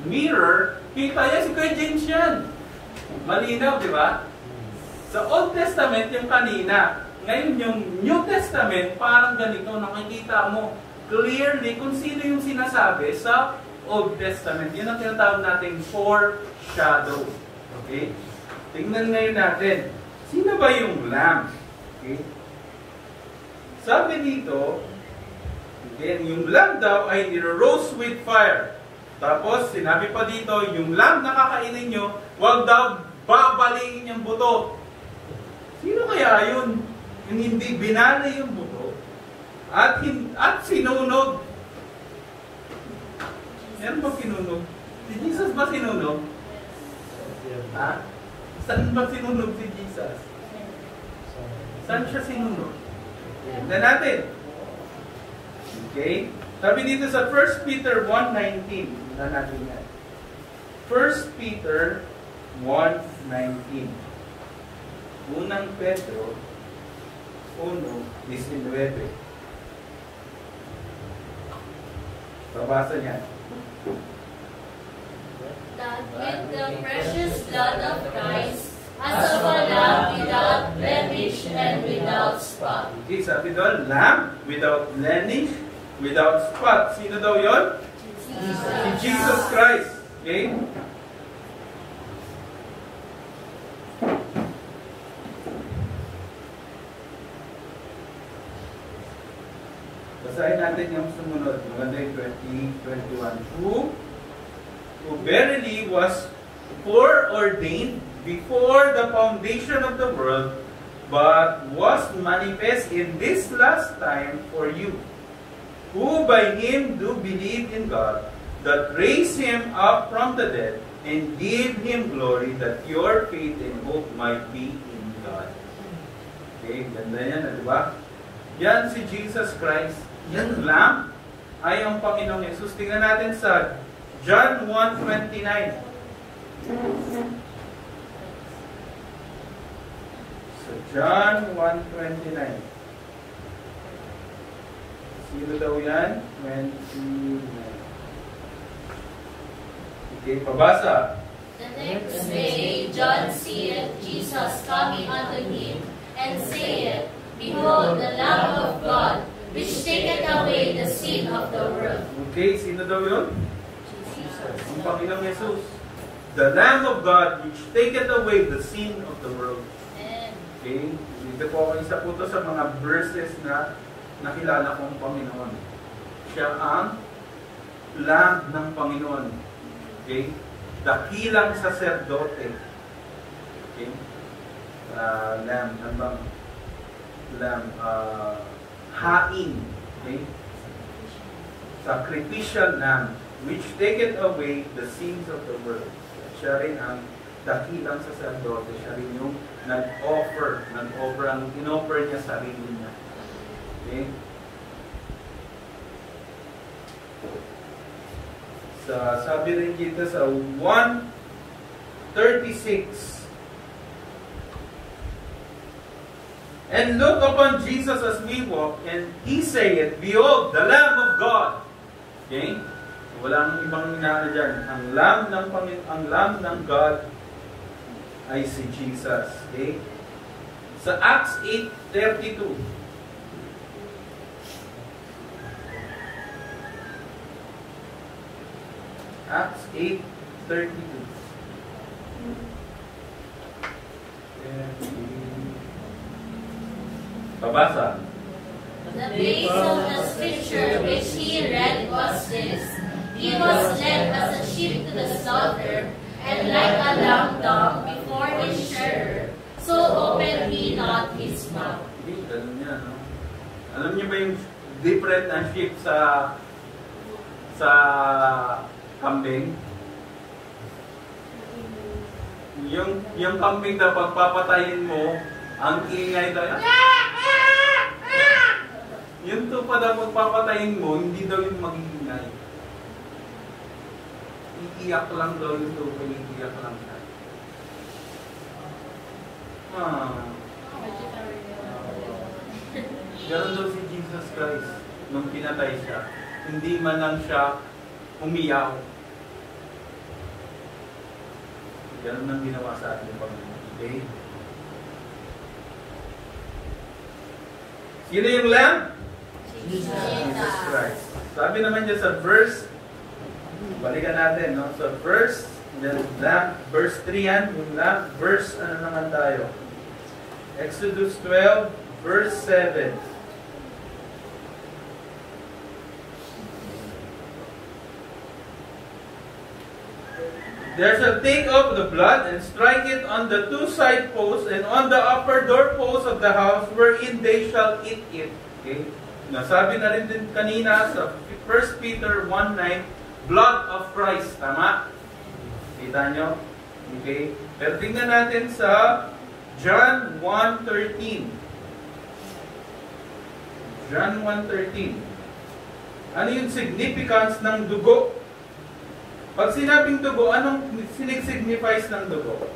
mirror, kita yan si Kuya James yan. Malinaw, di ba? Sa Old Testament, yung kanina. Ngayon, yung New Testament, parang ganito, nakikita mo clearly kung sino yung sinasabi sa Old Testament. Yun ang tinatawag natin foreshadow. Okay? Tingnan ngayon natin. Sino ba yung lamb? Okay? Sabi dito, okay, yung lamb daw ay niro-roast with fire. Tapos, sinabi pa dito, yung lamb na kakainin nyo, huwag daw babalingin yung buto. Sino kaya yun? Yung hindi binali yung buto at sinunog. Meron ba sinunog? Si Jesus ba sinunog? Ha? Saan ba sinunog si Jesus? Saan siya sinunog? Tignan natin. Okay? Sabi dito sa 1 Peter 1:19. Tignan natin yan. 1 Peter 1:19. Unang Pedro 1:19. Babasa niya. That with the precious blood of Christ, as of a lamb without blemish and without spot. Okay, sabi doon, lamb without blemish, without spot. Sino daw yon? Si Jesus Christ. Okay? Basahin natin yung sumunod. Maganda yung 20:21. Who verily was foreordained before the foundation of the world, but was manifest in this last time for you, who by him do believe in God, that raised him up from the dead, and gave him glory, that your faith and hope might be in God. Okay, ganda yan, di ba? Yan si Jesus Christ. Yan lang ay ang Panginoong Yesus. Tingnan natin sa John 1:29. So John 1:29. Sino daw yan? 29. Okay, pabasa. The next day John seeth Jesus coming unto him, and saith, Behold, the Lamb of God, which taketh away the sin of the world. Okay, sino daw yun? Jesus. Ang Panginoong Jesus. The Lamb of God, which taketh away the sin of the world. Amen. Okay, dito po ako isa po to sa mga verses na nakilala kong Panginoon. Siya ang Lamb ng Panginoon. Okay? Dakilang saserdote. Okay? Lamb, ano bang? Lamb, hain. Okay? Sacrificial lamb, which taketh away the sins of the world. Siya rin ang dakilang saserdote. Siya rin yung nag-offer ang in-offer niya sarili niya. Okay? Sabi rin kita sa 1:36. And look upon Jesus as we walk, and he saith, Behold, the Lamb of God. Okay? Walang ibang inaano dyan. Ang Lamb ng God ay si Jesus. Okay? Sa Acts 8:32. Acts 8:32. Babasa. The base of the scripture which he read was this: He was led as a sheep to the slaughter, and like a lamb dumb before his shearer, so opened he not his mouth. Ganun niya, no? Alam niyo ba yung different na sheep sa kambing? Yung kambing na pagpapatayin mo, ang ingay daw. Yung tupa na pagpapatayin mo, hindi daw yung mag-iingay. Iiyak lang daw yung tupa, iiyak lang siya. Ganon daw si Jesus Christ nung pinatay siya. Hindi man lang siya umiyaw. Ganon ang ginawa sa ating Panginoon. Okay? Sino yung Lamb? Jesus Christ. Sabi naman dyan sa verse, balikan natin, no? Sa verse, Lamb, verse 3 yan, yung Lamb, verse, ano naman tayo? Exodus 12, verse 7. There shall take up the blood and strike it on the two side posts and on the upper door posts of the house wherein they shall eat it. Okay? Nasabi na rin din kanina sa 1 Peter 1:9, blood of Christ. Tama? Kita nyo? Okay? Pero tingnan natin sa John 1:13. John 1:13. Ano yung significance ng dugo? Pag sinabing dugo, anong signifies ng dugo?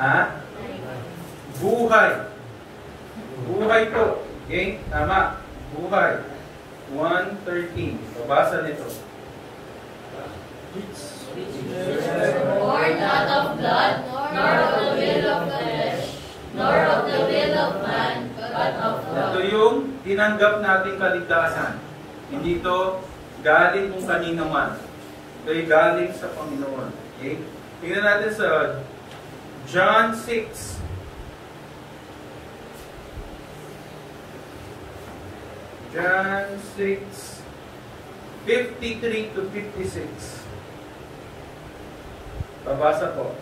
Ha? Buhay. Buhay po. Okay? Tama. Buhay. 1:13. Babasa nito. Born not of blood, nor of the will of the flesh, nor of the will of man, but of God. Ito yung tinanggap nating kaligtasan. Hindi ito galing kung kanino man. Ito'y galing sa Panginoon. Okay? Tingnan natin sa John 6. John 6, 53 to 56. Babasa po.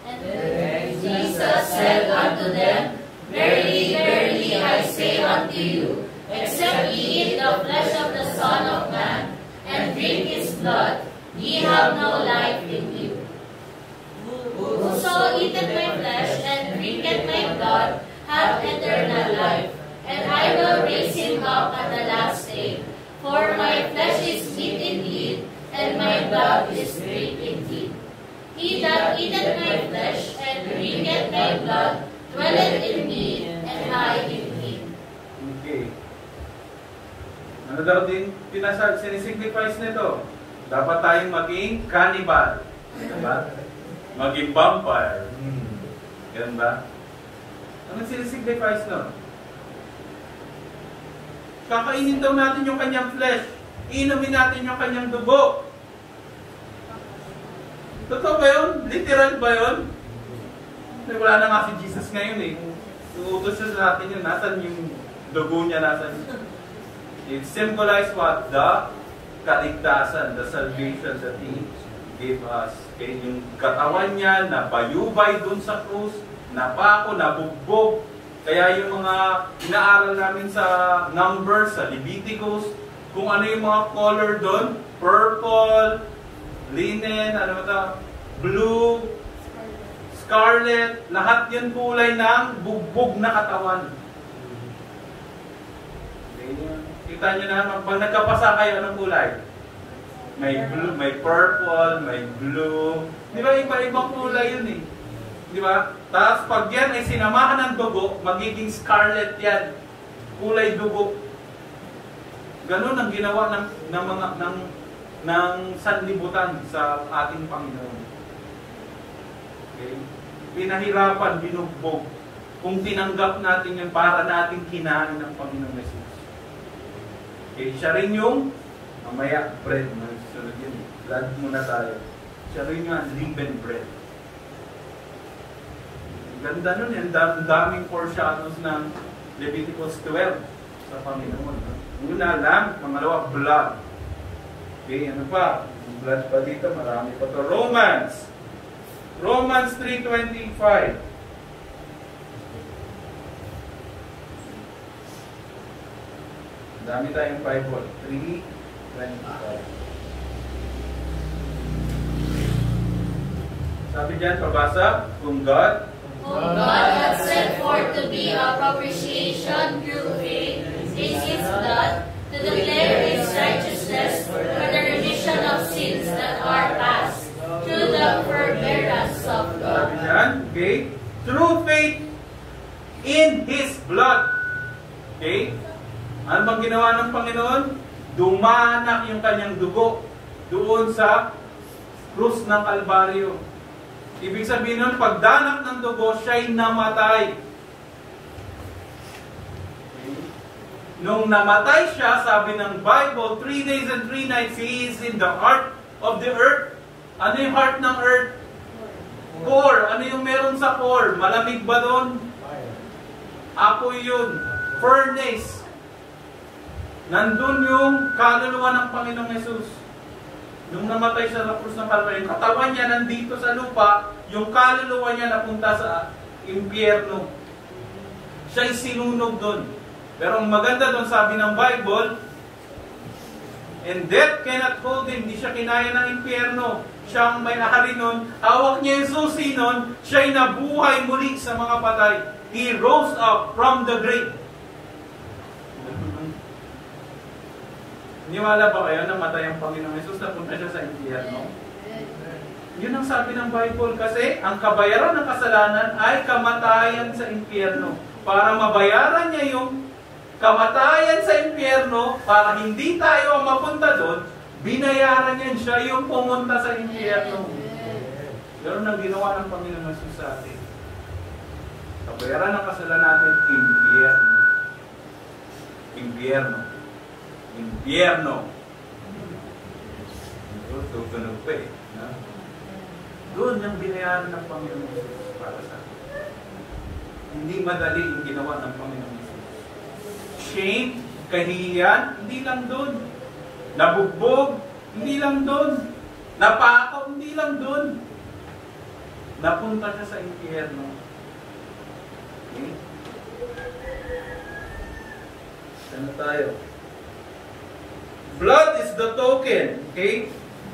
And Jesus said unto them, Verily, verily, I say unto you, except ye eat the flesh of the Son of Man, and drink his blood, ye have no life in you. Whoso eateth my flesh and drinketh my blood hath eternal life, and I will raise him up at the last day. For my flesh is meat indeed, and my blood is drink indeed. He that eateth my flesh and drinketh my blood dwelleth in me, and I in him. Okay. Ano daw din sinisignify nito? Dapat tayong maging cannibal. Diba? Maging vampire. Ganun ba? Anong sinisignifies nun? Kakainin daw natin yung kanyang flesh. Inumin natin yung kanyang dugo. Totoo ba yun? Literal ba yun? Wala na nga si Jesus ngayon eh. Uutos siya sa atin yun. Nasaan yung dugo niya? Nasaan? It symbolizes what? The kaligtasan, the salvation that He gave us. Okay? Yung katawan niya, nabayubay dun sa krus, napako, nabugbog. Kaya yung mga inaaral namin sa Numbers, sa Leviticus, kung ano yung mga color doon, purple, linen, ano ba ito, blue, scarlet, lahat yan kulay ng bugbog na katawan. Kita nyo na, pag nagkapasa kayo, anong kulay? May blue, may purple, may blue. Di ba, iba-ibang kulay yun eh. Di ba? Tapos pag yan ay sinamahan ng dugo, magiging scarlet yan. Kulay dugo. Ganun ang ginawa ng sanlibutan sa ating Panginoon. Okay? Pinahirapan, binugbog. Kung tinanggap natin yan para nating kinain ng Panginoon Jesus. Okay, siya rin yung mamaya bread. Sunod yun. Blood muna tayo. Siya rin yung unleavened bread. Ganda nun yan. Daming foreshadows ng Leviticus 12 sa Panginoon. Una lang, pangalawa, blood. Okay, ano pa? Blood pa dito, marami pa to. Romans 3:25. Dami tayong Bible. 3:25. Sabi dyan, pabasa, whom God hath set forth to be a propitiation through faith in His blood, to declare His righteousness for the remission of sins that are past, through the forbearance of God. Sabi dyan, okay? Through faith in His blood. Okay? Ano bang ginawa ng Panginoon? Dumanak yung kanyang dugo doon sa krus ng Kalbaryo. Ibig sabihin nun, pagdanak ng dugo, siya'y namatay. Okay. Nung namatay siya, sabi ng Bible, 3 days and 3 nights, He is in the heart of the earth. Ano yung heart ng earth? Core. Ano yung meron sa core? Malamig ba doon? Apoy yun. Furnace. Nandun yung kaluluwa ng Panginoong Jesus. Nung namatay siya sa krus ng Kalbaryo, yung katawan niya nandito sa lupa, yung kaluluwa niya napunta sa impyerno. Siya'y sinunog doon. Pero ang maganda doon, sabi ng Bible, and death cannot hold Him. Hindi siya kinaya ng impyerno. Siya ang may-ari nun. Hawak niya yung susi nun. Siya'y nabuhay muli sa mga patay. He rose up from the grave. Niwala ba kayo na matay ang Panginoong Jesus na punta siya sa impyerno? Yun ang sabi ng Bible kasi ang kabayaran ng kasalanan ay kamatayan sa impyerno. Para mabayaran niya yung kamatayan sa impyerno, para hindi tayo ang mapunta doon, binayaran niya siya yung pumunta sa impyerno. Ganun ang ginawa ng Panginoong Jesus sa atin. Kabayaran ng kasalanan natin, impyerno. Impyerno. Impyerno. Tutunog pa eh. Doon yung binayaran ng Panginoon Jesus para sa atin. Hindi madali yung ginawa ng Panginoon Jesus. Shame, kahihiyan, hindi lang doon. Nabugbog, hindi lang doon. Napako, hindi lang doon. Napunta siya sa impyerno. Okay? Ano tayo? Blood is the token, okay?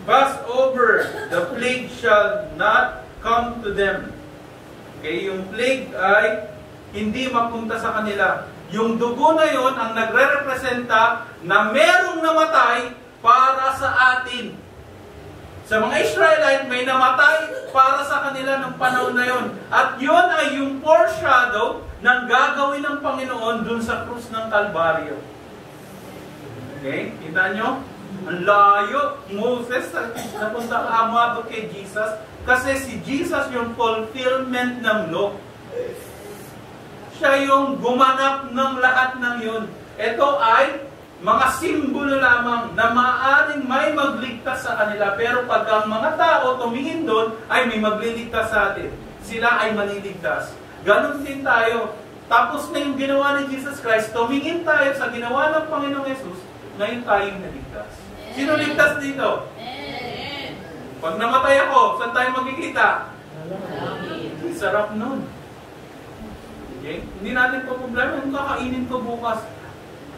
Passover, the plague shall not come to them. Okay, yung plague ay hindi mapunta sa kanila. Yung dugo na yon ang nagre-representa na merong namatay para sa atin. Sa mga Israelite, may namatay para sa kanila ng panahon na yon. At yon ay yung foreshadow ng gagawin ng Panginoon dun sa krus ng Kalbaryo. Okay? Kita nyo? Ang layo, Moses, napunta ka umabot kay Jesus. Kasi si Jesus yung fulfillment ng law. Siya yung gumanap ng lahat ng yun. Ito ay mga simbolo lamang na maaaring may magligtas sa kanila. Pero pag ang mga tao tumingin doon, ay may magliligtas sa atin. Sila ay maliligtas. Ganon din tayo. Tapos na yung ginawa ni Jesus Christ, tumingin tayo sa ginawa ng Panginoong Jesus, ngayon tayong naligtas. Sino ligtas dito? Pag namatay ako, saan tayo magkikita? Sarap nun. Okay? Hindi natin po problema yung kakainin ko bukas.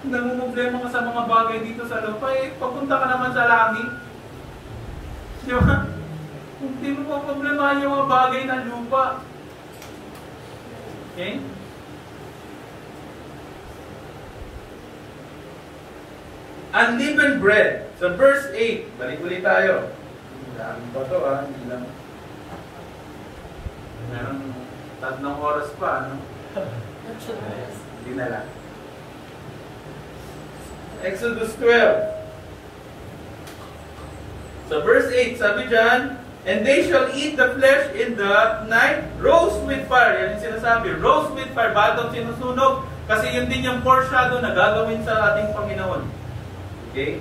Namumblema ka sa mga bagay dito sa lupa, papunta ka naman sa langit. Di ba? Hindi mo po problema yung mga bagay ng lupa. Okay? Unleavened bread. Sa verse 8, balik ulit tayo. Dami pa ito hindi lang. Meron 3 oras pa, ano? Hindi na lang. Exodus 12. Sa verse 8, sabi dyan, and they shall eat the flesh in the night, roast with fire. Yan yung sinasabi, roast with fire. Bakit sinusunog? Kasi yun din yung foreshadow na gagawin sa ating Panginoon. Okay?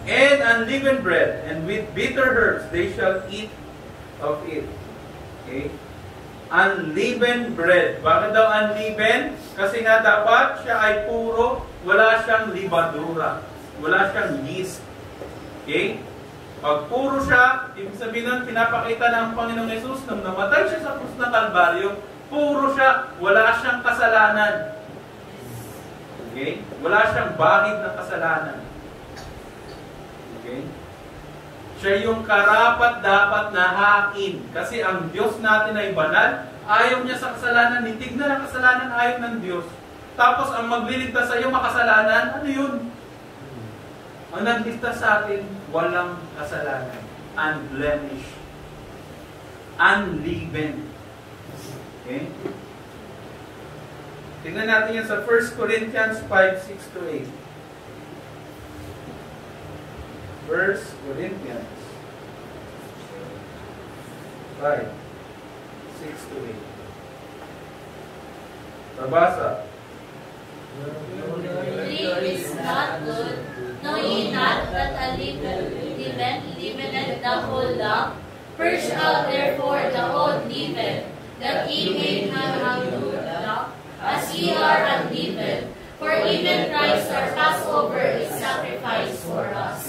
And unleavened bread, and with bitter herbs, they shall eat of it. Okay? Unleavened bread. Bakit daw unleavened? Kasi nga dapat siya ay puro, wala siyang libadura. Wala siyang yeast. Okay? Pag puro siya, ibig sabihin nun, pinapakita ng Panginoong Jesus nung namatay siya sa krus ng Kalbaryo, puro siya, wala siyang kasalanan. Okay? Wala siyang bahid ng kasalanan. Okay? Siya yung karapat-dapat na hain. Kasi ang Diyos natin ay banal. Ayaw niya sa kasalanan. Nitig na ang kasalanan, ayaw ng Diyos. Tapos ang magliligtas sa iyo makasalanan, ano yun? Ang nagligtas sa atin, walang kasalanan. Unblemished. Unleavened. Okay? Tingnan natin yan sa 1 Corinthians 5:6-8. 1 Corinthians 5:6-8. Nabasa. Drink is not good. Know ye not that a leaveneth the whole lump? Purge out therefore the old leaven, that ye may have a new lump, as ye are unleavened. For even Christ our Passover is sacrificed for us.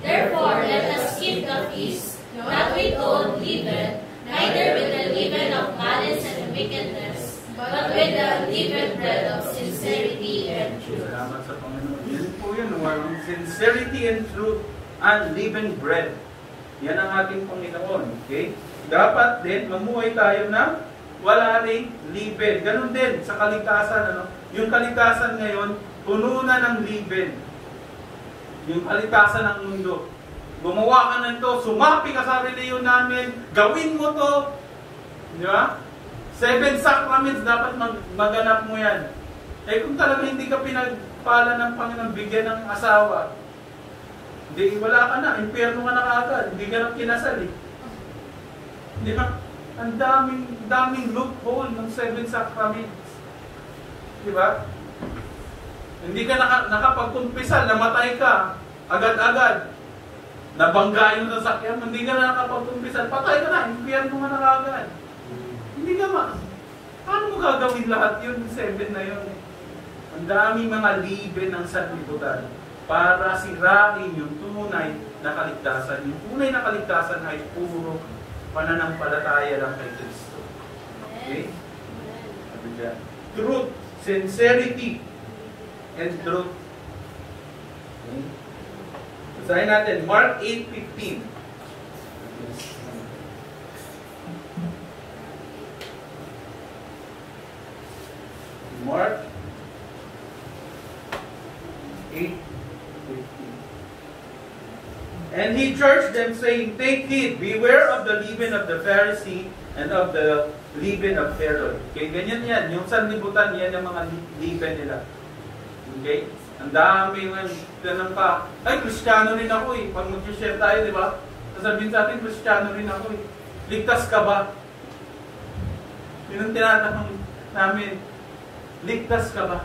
Therefore let us keep the feast, not with old leaven, neither with the leaven of malice and wickedness, but with the unleavened bread of sincerity and truth. Salamat sa Panginoon. Yan po yun, sincerity and truth, unleavened bread. Yan ang ating Panginoon. Okay? Dapat din, mamuhay tayo ng wala ring leaven. Ganun din sa kaligtasan. Ano? Yung kaligtasan ngayon, puno na ng leaven. Yung kaligtasan ng mundo. Gumawa ka na ito, sumapi ka sa reliyon namin, gawin mo to. Di ba? 7 sacraments dapat maganap mo yan. Eh kung talaga hindi ka pinagpala ng Panginoon, bigyan ng asawa, hindi, wala ka na, impyerno ka na kaagad, hindi ka na kinasal eh. Di ba? Ang daming loophole ng 7 sacraments. Di ba? Hindi ka nakapagkumpisal, namatay ka, agad-agad. Nabangga yung sasakyan, hindi ka na nakapagkumpisal, patay ka na, impyerno ka na kaagad. Hindi ka paano mo gagawin lahat yun, 7 na yun? Ang daming mga liben ng sanlibutan para sirain yung tunay na kaligtasan. Yung tunay na kaligtasan ay puro pananampalataya lang kay Kristo. Okay? Sabi dyan. Truth, sincerity, and truth. Okay? Basahin natin, Mark 8:15. Mark 8:15. And he charged them, saying, take heed, beware of the leaven of the Pharisee and of the leaven of Herod. Okay, ganyan yan. Yung sanlibutan, yan yung mga leaven nila. Okay? Ang dami man, ganun pa. Ay, Kristiyano rin ako eh. Pag mag-share tayo, di ba? Sasabihin sa atin, Kristiyano rin ako eh. Ligtas ka ba? Yun ang tinatanong namin. Ligtas ka ba?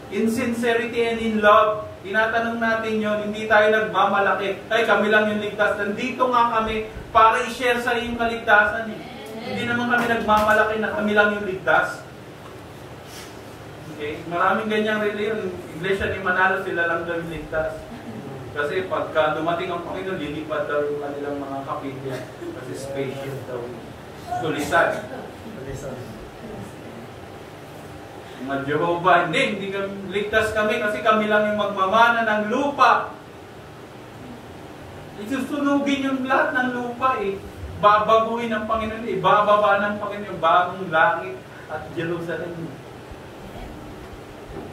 In sincerity and in love, tinatanong natin yon, hindi tayo nagmamalaki. Ay, kami lang yung ligtas. Nandito nga kami para i-share sa iyo yung kaligtasan eh. Hindi naman kami nagmamalaki na kami lang yung ligtas. Okay? Maraming ganyang reliyon. Iglesia ni Manalo, sila lang daw yung ligtas. Kasi pagka dumating ang Panginoon, lilipad daw yung kanilang mga kapilya. Kasi spacious daw. Tulisan. Mga Jehovah, hindi kami ligtas kami kasi kami lang yung magmamana ng lupa. Isusunugin yung lahat ng lupa eh. Babaguhin ng Panginoon, ibababa ng Panginoon yung bagong langit at Jerusalem.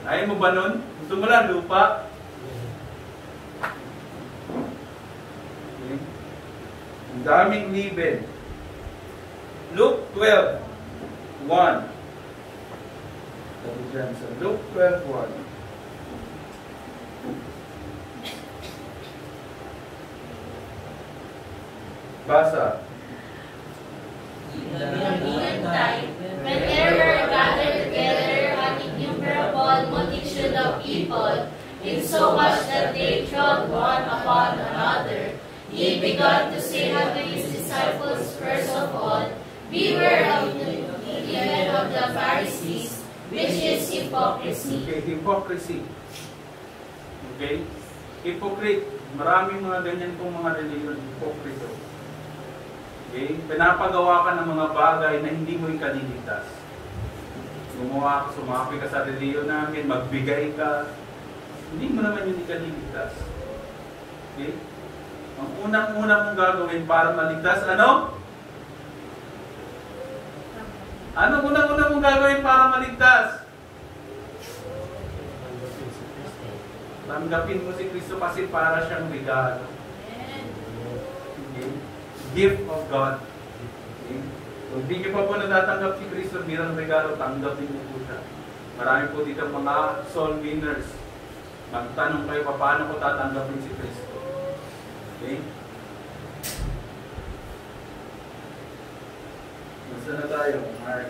Ayaw mo ba nun? Gusto mo lang lupa? Okay. Ang daming liben. Luke 12:1. So Luke 12:1. Basa. In the meantime, when there were gathered together an innumerable multitude of people, insomuch that they trod one upon another, he began to say unto his disciples first of all, beware of the leaven of the Pharisees, which is hypocrisy. Okay, hypocrisy. Okay? Hypocrite. Maraming mga ganyan pong mga reliyon, hypocrite. Okay? Pinapagawa ka ng mga bagay na hindi mo ikaliligtas. Gumawa ka, sumapi ka sa reliyon namin, magbigay ka. Hindi mo naman yun ikaliligtas. Okay? Ang unang-unang mong gagawin para maligtas, ano? Ano unang-unang mong gagawin para maligtas? Tanggapin mo si Kristo kasi para siyang regalo. Okay? Gift of God. Okay? Kung hindi niyo pa po natatanggap si Kristo bilang regalo, tanggapin niyo po siya. Marami po dito mga soul winners. Magtanong kayo, paano ko tatanggapin si Kristo? Okay? Masa na tayo? Mark,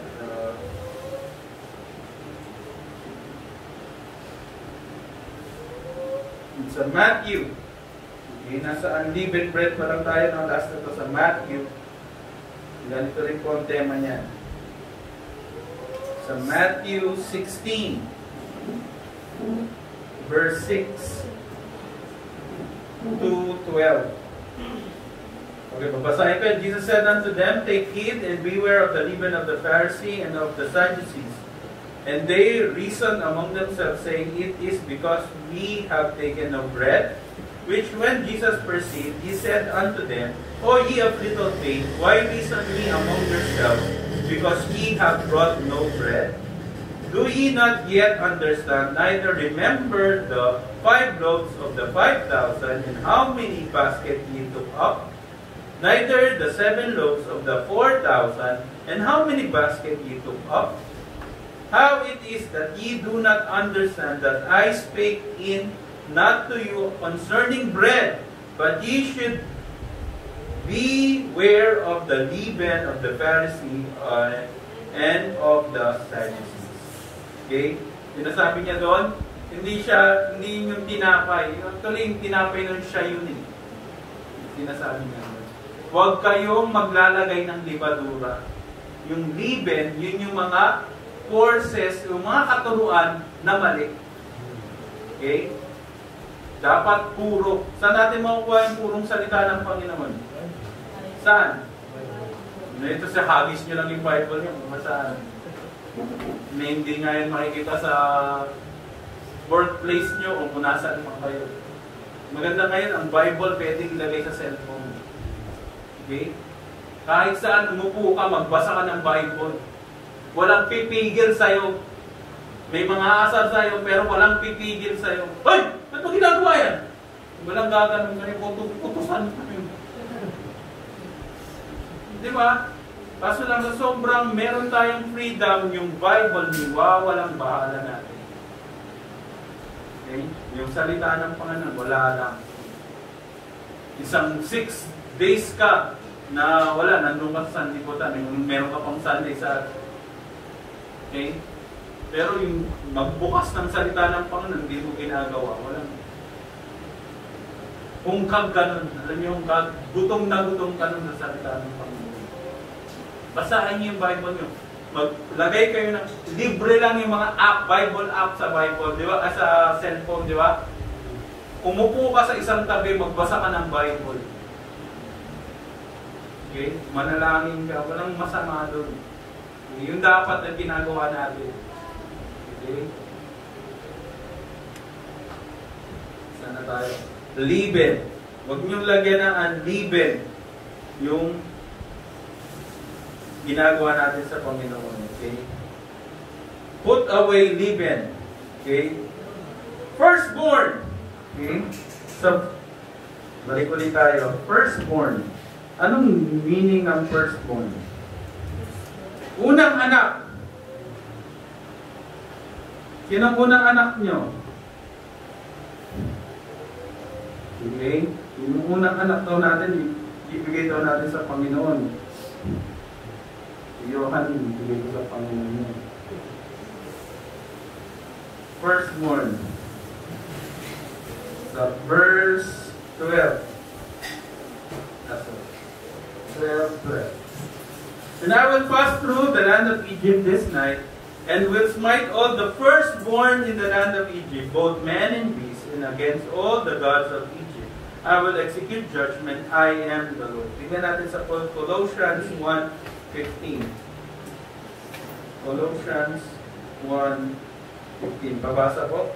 sa Matthew. Okay, nasa unleavened bread pa lang tayo. No? Last na to sa Matthew. Ganito rin po ang tema niyan. Sa Matthew 16, verse 6 to 12. Okay, babasahin ko. Jesus said unto them, take heed and beware of the leaven of the Pharisee and of the Sadducees. And they reasoned among themselves, saying, it is because we have taken no bread. Which when Jesus perceived, he said unto them, O ye of little faith, why reason ye among yourselves, because ye have brought no bread? Do ye not yet understand, neither remember the 5 loaves of the 5,000, and how many baskets ye took up? Neither the 7 loaves of the 4,000, and how many baskets ye took up? How it is that ye do not understand that I spake not to you concerning bread, but ye should beware of the leaven of the Pharisee and of the Sadducees. Okay? Sinasabi niya doon, hindi yung tinapay. Actually, yung tinapay nun siya yun eh. Sinasabi niya doon. Huwag kayong maglalagay ng libadura. Yung leaven, yun yung mga forces, yung mga katuruan na mali. Okay? Dapat puro. Saan natin makukuha yung purong salita ng Panginoon? Saan? Ito sa hagis nyo lang yung Bible nyo. Saan? Hindi nga yan makikita sa workplace nyo o kung nasaan man kayo. Maganda ngayon, ang Bible pwedeng ilagay sa cellphone. Okay? Kahit saan umupo ka, magbasa ka ng Bible. Walang pipigil sa'yo. May mga asar sa'yo, pero walang pipigil sa'yo. Hoy! Ba't mo ginagawa yan? Walang gaganon ka rin, putusan ka rin. Di ba? Kaso lang sa sobrang meron tayong freedom, yung Bible, walang bahala natin. Okay? Yung salita ng Panginoon, wala lang. Isang 6 days ka na wala, nandun ka sa sanlibutan. Meron ka pang Sunday sa... Okay? Pero yung magbukas ng salita ng Panginoon, hindi mo ginagawa. Walang... Kung kag ganun, alam niyo yung kag, gutom na gutom ka nun sa salita ng Panginoon. Basahin niyo yung Bible niyo. Maglagay kayo ng, libre lang yung mga app, Bible app sa Bible, di ba? Sa cellphone, di ba? Umupo ka sa isang tabi, magbasa ka ng Bible. Okay? Manalangin ka, walang masama doon. Yung dapat na ginagawa natin. Okay? Sana tayo? Liben. Huwag niyong lagyan ng unliben yung ginagawa natin sa Panginoon. Okay? Put away liben. Okay? Firstborn. Okay? So, balik ulit tayo. Firstborn. Anong meaning ng firstborn? Unang anak. Sino ang unang anak nyo? Okay? Yung unang anak daw natin, ibigay daw natin sa Panginoon. Yohan, ibigay ko sa Panginoon. Firstborn. Sa verse 12. That's all. 12. And I will pass through the land of Egypt this night, and will smite all the firstborn in the land of Egypt, both man and beast, and against all the gods of Egypt I will execute judgment. I am the Lord. Tingnan natin sa Colossians 1:15. Colossians 1:15. Babasa po.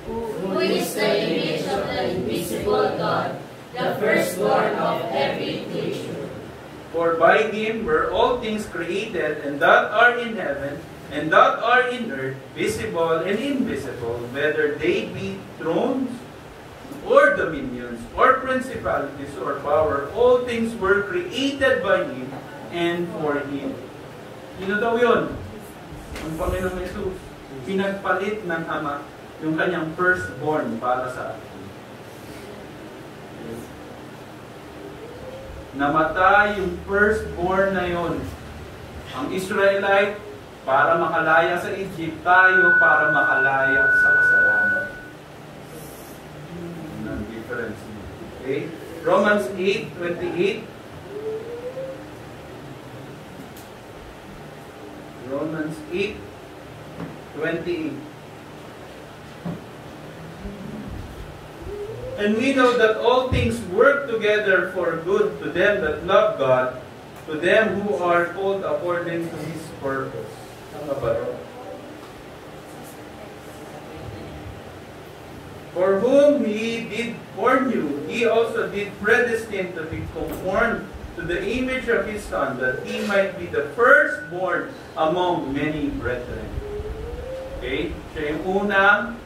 Who is the image of the invisible God, the firstborn of every creature. For by Him were all things created, and that are in heaven, and that are in earth, visible and invisible, whether they be thrones, or dominions, or principalities, or power, all things were created by Him, and for Him. Sino daw yun? Ang Panginoong Jesus. Pinagpalit ng Ama yung kanyang firstborn para sa atin. Namatay yung firstborn na yon. Ang Israelite para makalaya sa Egypt, tayo para makalaya sa kasalanan. Ang difference. Okay? Romans 8:28. Romans 8:28. And we know that all things work together for good to them that love God, to them who are called according to His purpose. Tama ba ito? For whom He did foreknew, He also did predestine to be conformed to the image of His Son, that He might be the firstborn among many brethren. Okay? Siya yung unang.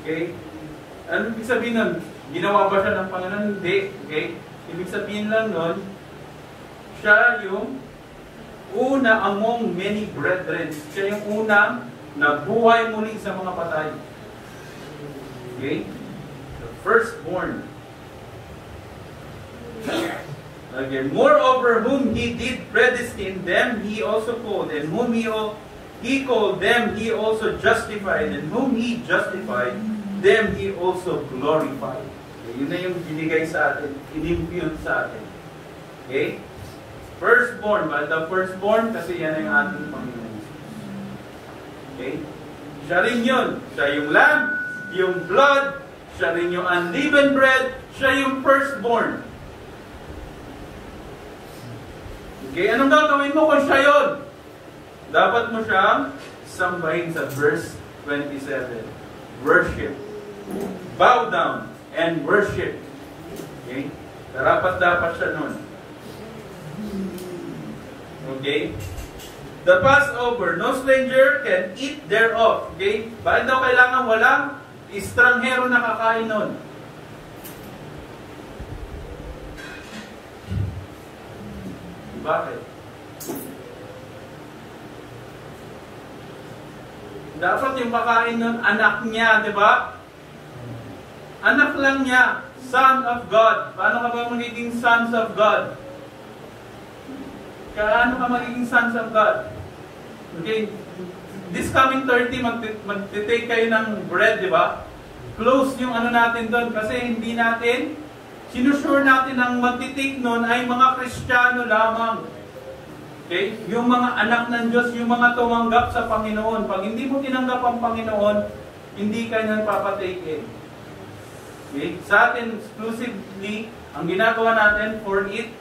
Okay? Ano ibig sabihin nun? Ginawa ba siya ng Panginoon? Hindi. Okay? Ibig sabihin lang nun, siya yung una among many brethren. Siya yung unang nabuhay muli sa mga patay. Okay? The firstborn. Again, moreover, whom He did predestine, them He also called, and whom He called, them He also justified, and whom He justified, them He also glorified. Okay, yun na yung binigay sa atin, inimpute sa atin. Okay? Firstborn, the firstborn, kasi yan ang ating Panginoon. Okay? Siya rin yun. Siya yung lamb, yung blood, siya rin yung unleavened bread, siya yung firstborn. Okay, anong gagawin mo kung siya yun? Dapat mo siyang sambahin sa verse 27. Worship. Bow down and worship. Okay? Dapat siya nun. Okay? The Passover, no stranger can eat thereof. Okay? Bakit daw kailangan walang estranghero na kakain nun? Bakit? Dapat yung kakain nun, anak niya, di ba? Anak lang niya, son of God. Paano ka ba magiging sons of God? Paano ka magiging sons of God? Okay, this coming 30, mag-take kayo ng bread, di ba? Close yung ano natin doon kasi hindi natin, sinusure natin ang mag-take nun ay mga Kristiyano lamang. Okay? Yung mga anak ng Diyos, yung mga tumanggap sa Panginoon. Pag hindi mo tinanggap ang Panginoon, hindi ka niyan papatake. Okay? Sa atin, exclusively, ang ginagawa natin for it,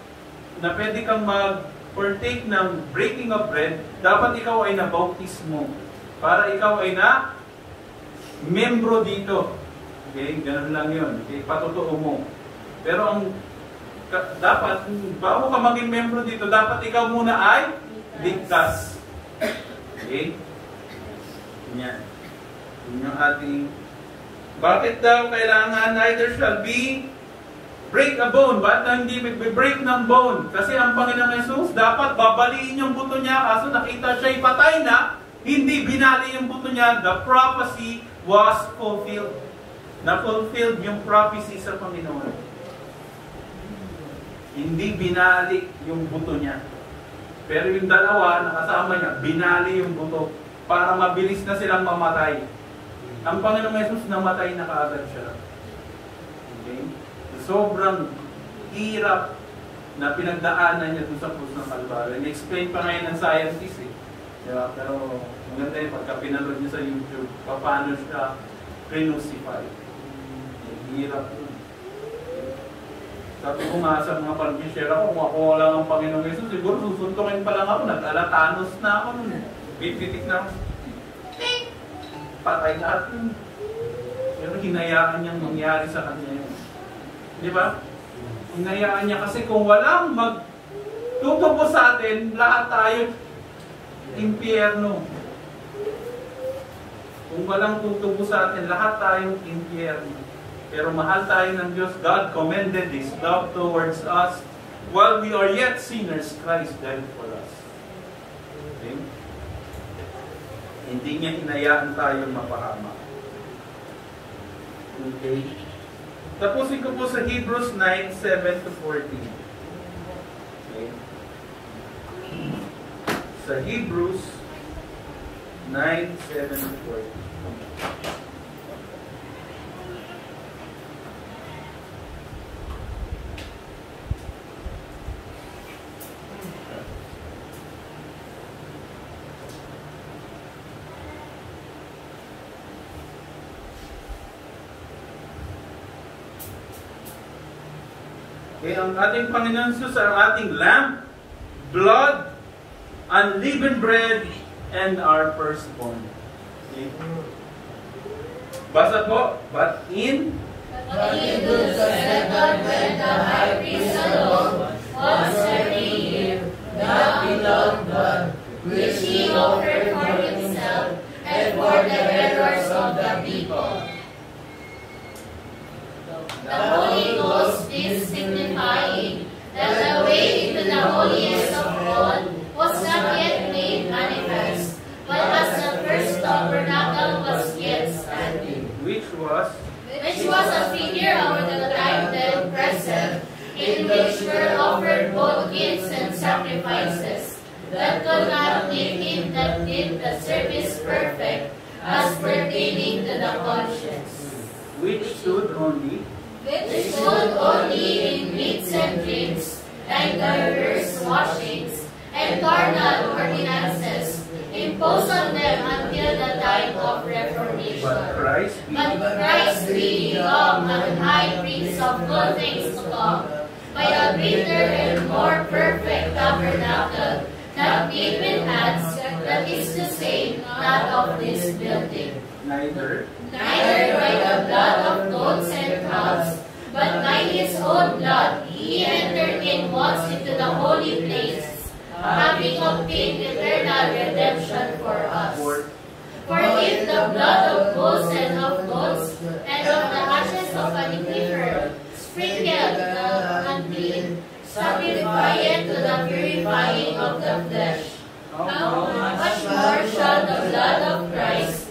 na pwede kang mag-partake ng breaking of bread, dapat ikaw ay na-bautismo. Para ikaw ay na membro dito. Okay? Ganun lang yun. Okay? Patutuo mo. Pero ang dapat, bago ka maging membro dito, dapat ikaw muna ay ligtas. Okay? Yan. Yun yung ating... Bakit daw kailangan neither shall be break a bone? Bakit na hindi break ng bone? Kasi ang Panginoong Jesus, dapat babaliin yung buto niya. Kaso nakita siya'y patay na, hindi binali yung buto niya. The prophecy was fulfilled. Na-fulfilled yung prophecy sa Panginoon. Hindi binali yung buto niya. Pero yung dalawa, nakasama niya, binali yung buto para mabilis na silang mamatay. Ang Panginoong Jesus, namatay na kaagad siya. Okay? Sobrang hirap na pinagdaanan niya doon sa krus ng Kalbaryo. In-explain pa ngayon ng scientists eh. Diba? Pero maganda yun, pagka pinanood niyo sa YouTube, paano siya crucified. Hirap yun. Sabi ko nga sa mga pag-share ako, kung ako lang ang Panginoong Jesus, siguro susuntukin pa lang ako, nag-alatanos na ako nun. Bititik na ako. Patay lahat yun. Pero hinayaan niyang mangyari sa kanya yun. Di ba? Hinayaan niya kasi kung walang magtutubo sa atin, lahat tayo impyerno. Kung walang tutubo sa atin, lahat tayong impyerno. Pero mahal tayo ng Diyos. God commended His love towards us. While we are yet sinners, Christ died for us. Okay? Hindi niya hinayaan tayong mapahama. Okay? Tapusin ko po sa Hebrews 9:7-14. Okay? Sa Hebrews 9:7-14. Okay, ang ating Panginoon Jesus, ang ating lamb, blood, unleavened bread, and our firstborn. Okay. Basa po, but in He who settled when the high priest alone once every year, the beloved blood, which he offered for himself and for the errors of the people. The Holy Ghost is signifying that the way into the holiest of all was not yet made manifest, but as the first tabernacle was yet standing, which was a figure of the time then present, in which were offered both gifts and sacrifices, that could not make him that did the service perfect, as pertaining to the conscience, which stood only in meats and drinks, and diverse washings, and carnal ordinances, imposed on them until the time of Reformation. but Christ being come and high priest of good things to come, by a greater and more perfect tabernacle, not made with hands, that is to say, not of this building. neither Neither by the blood of goats and calves, but by his own blood he entered in once into the holy place, having obtained eternal redemption for us. For if the blood of bulls and of goats, and of the ashes of an heifer, sprinkled the unclean, sanctifieth to the purifying of the flesh, how much more shall the blood of Christ,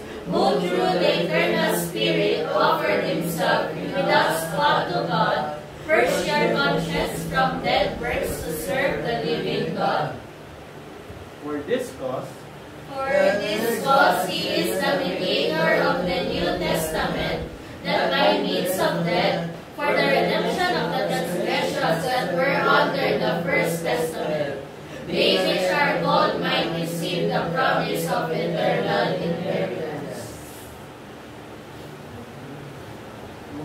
unto God, purge your conscience from dead works to serve the living God. For this cause, He is the mediator of the New Testament, that by means of death, for the redemption of the transgressions that were under the First Testament, they which are called might receive the promise of eternal inheritance.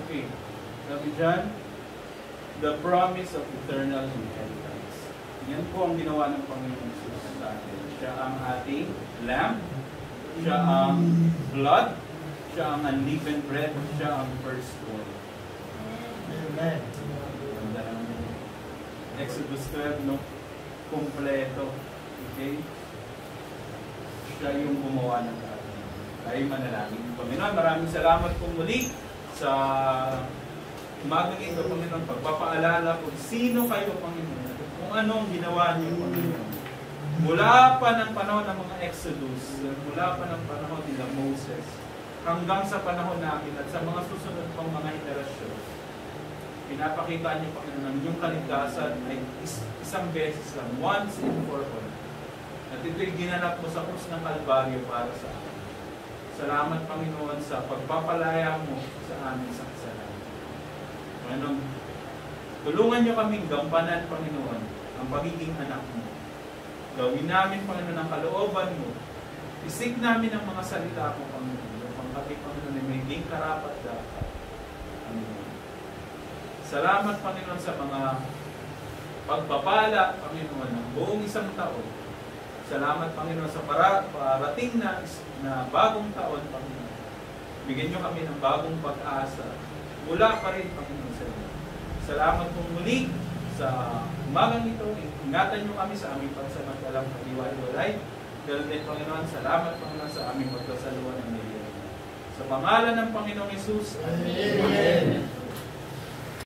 okay, sabi dyan, the promise of eternal inheritance. Yan po ang ginawa ng Panginoon Jesus sa atin. Siya ang ating lamb, siya ang blood, siya ang unleavened bread, siya ang firstborn. Amen. Ganda ng Exodus 12, no? Kompleto. Okay? Siya yung gumawa ng atin. Tayo manalangin. Panginoon, maraming salamat po muli sa umagang ito, Panginoon, pagpapaalala kung sino kayo, Panginoon, kung anong ginawa niyo, Panginoon. Mula pa ng panahon ng mga Exodus, mula pa ng panahon nila Moses, hanggang sa panahon namin at sa mga susunod pang mga henerasyon, pinapakita niyo, Panginoon, yung kaligtasan ay isang beses lang, once and for all. At ito'y ginanap mo sa krus ng Kalbaryo para sa amin. Salamat, Panginoon, sa pagpapalaya mo sa amin sa kasalanan. Panginoon, tulungan niyo kaming gampanan, Panginoon, ang pagiging anak mo. Gawin namin, Panginoon, ang kalooban mo. Isig namin ang mga salita mo, Panginoon. Ang kami, Panginoon, ay may karapat dapat. Panginoon. Salamat, Panginoon, sa mga pagpapala, Panginoon, ng buong isang taon. Salamat, Panginoon, sa parating na bagong taon, Panginoon. Bigyan niyo kami ng bagong pag-asa. Mula pa rin, Panginoon, sa inyo. Salamat pong muli sa umagang ito. Ingatan niyo kami sa aming pagsamantalang pag-iwalay. Ganun din, Panginoon, salamat, Panginoon, sa aming magkasaluhan ng Maria. Sa pangalan ng Panginoong Hesus, Amen.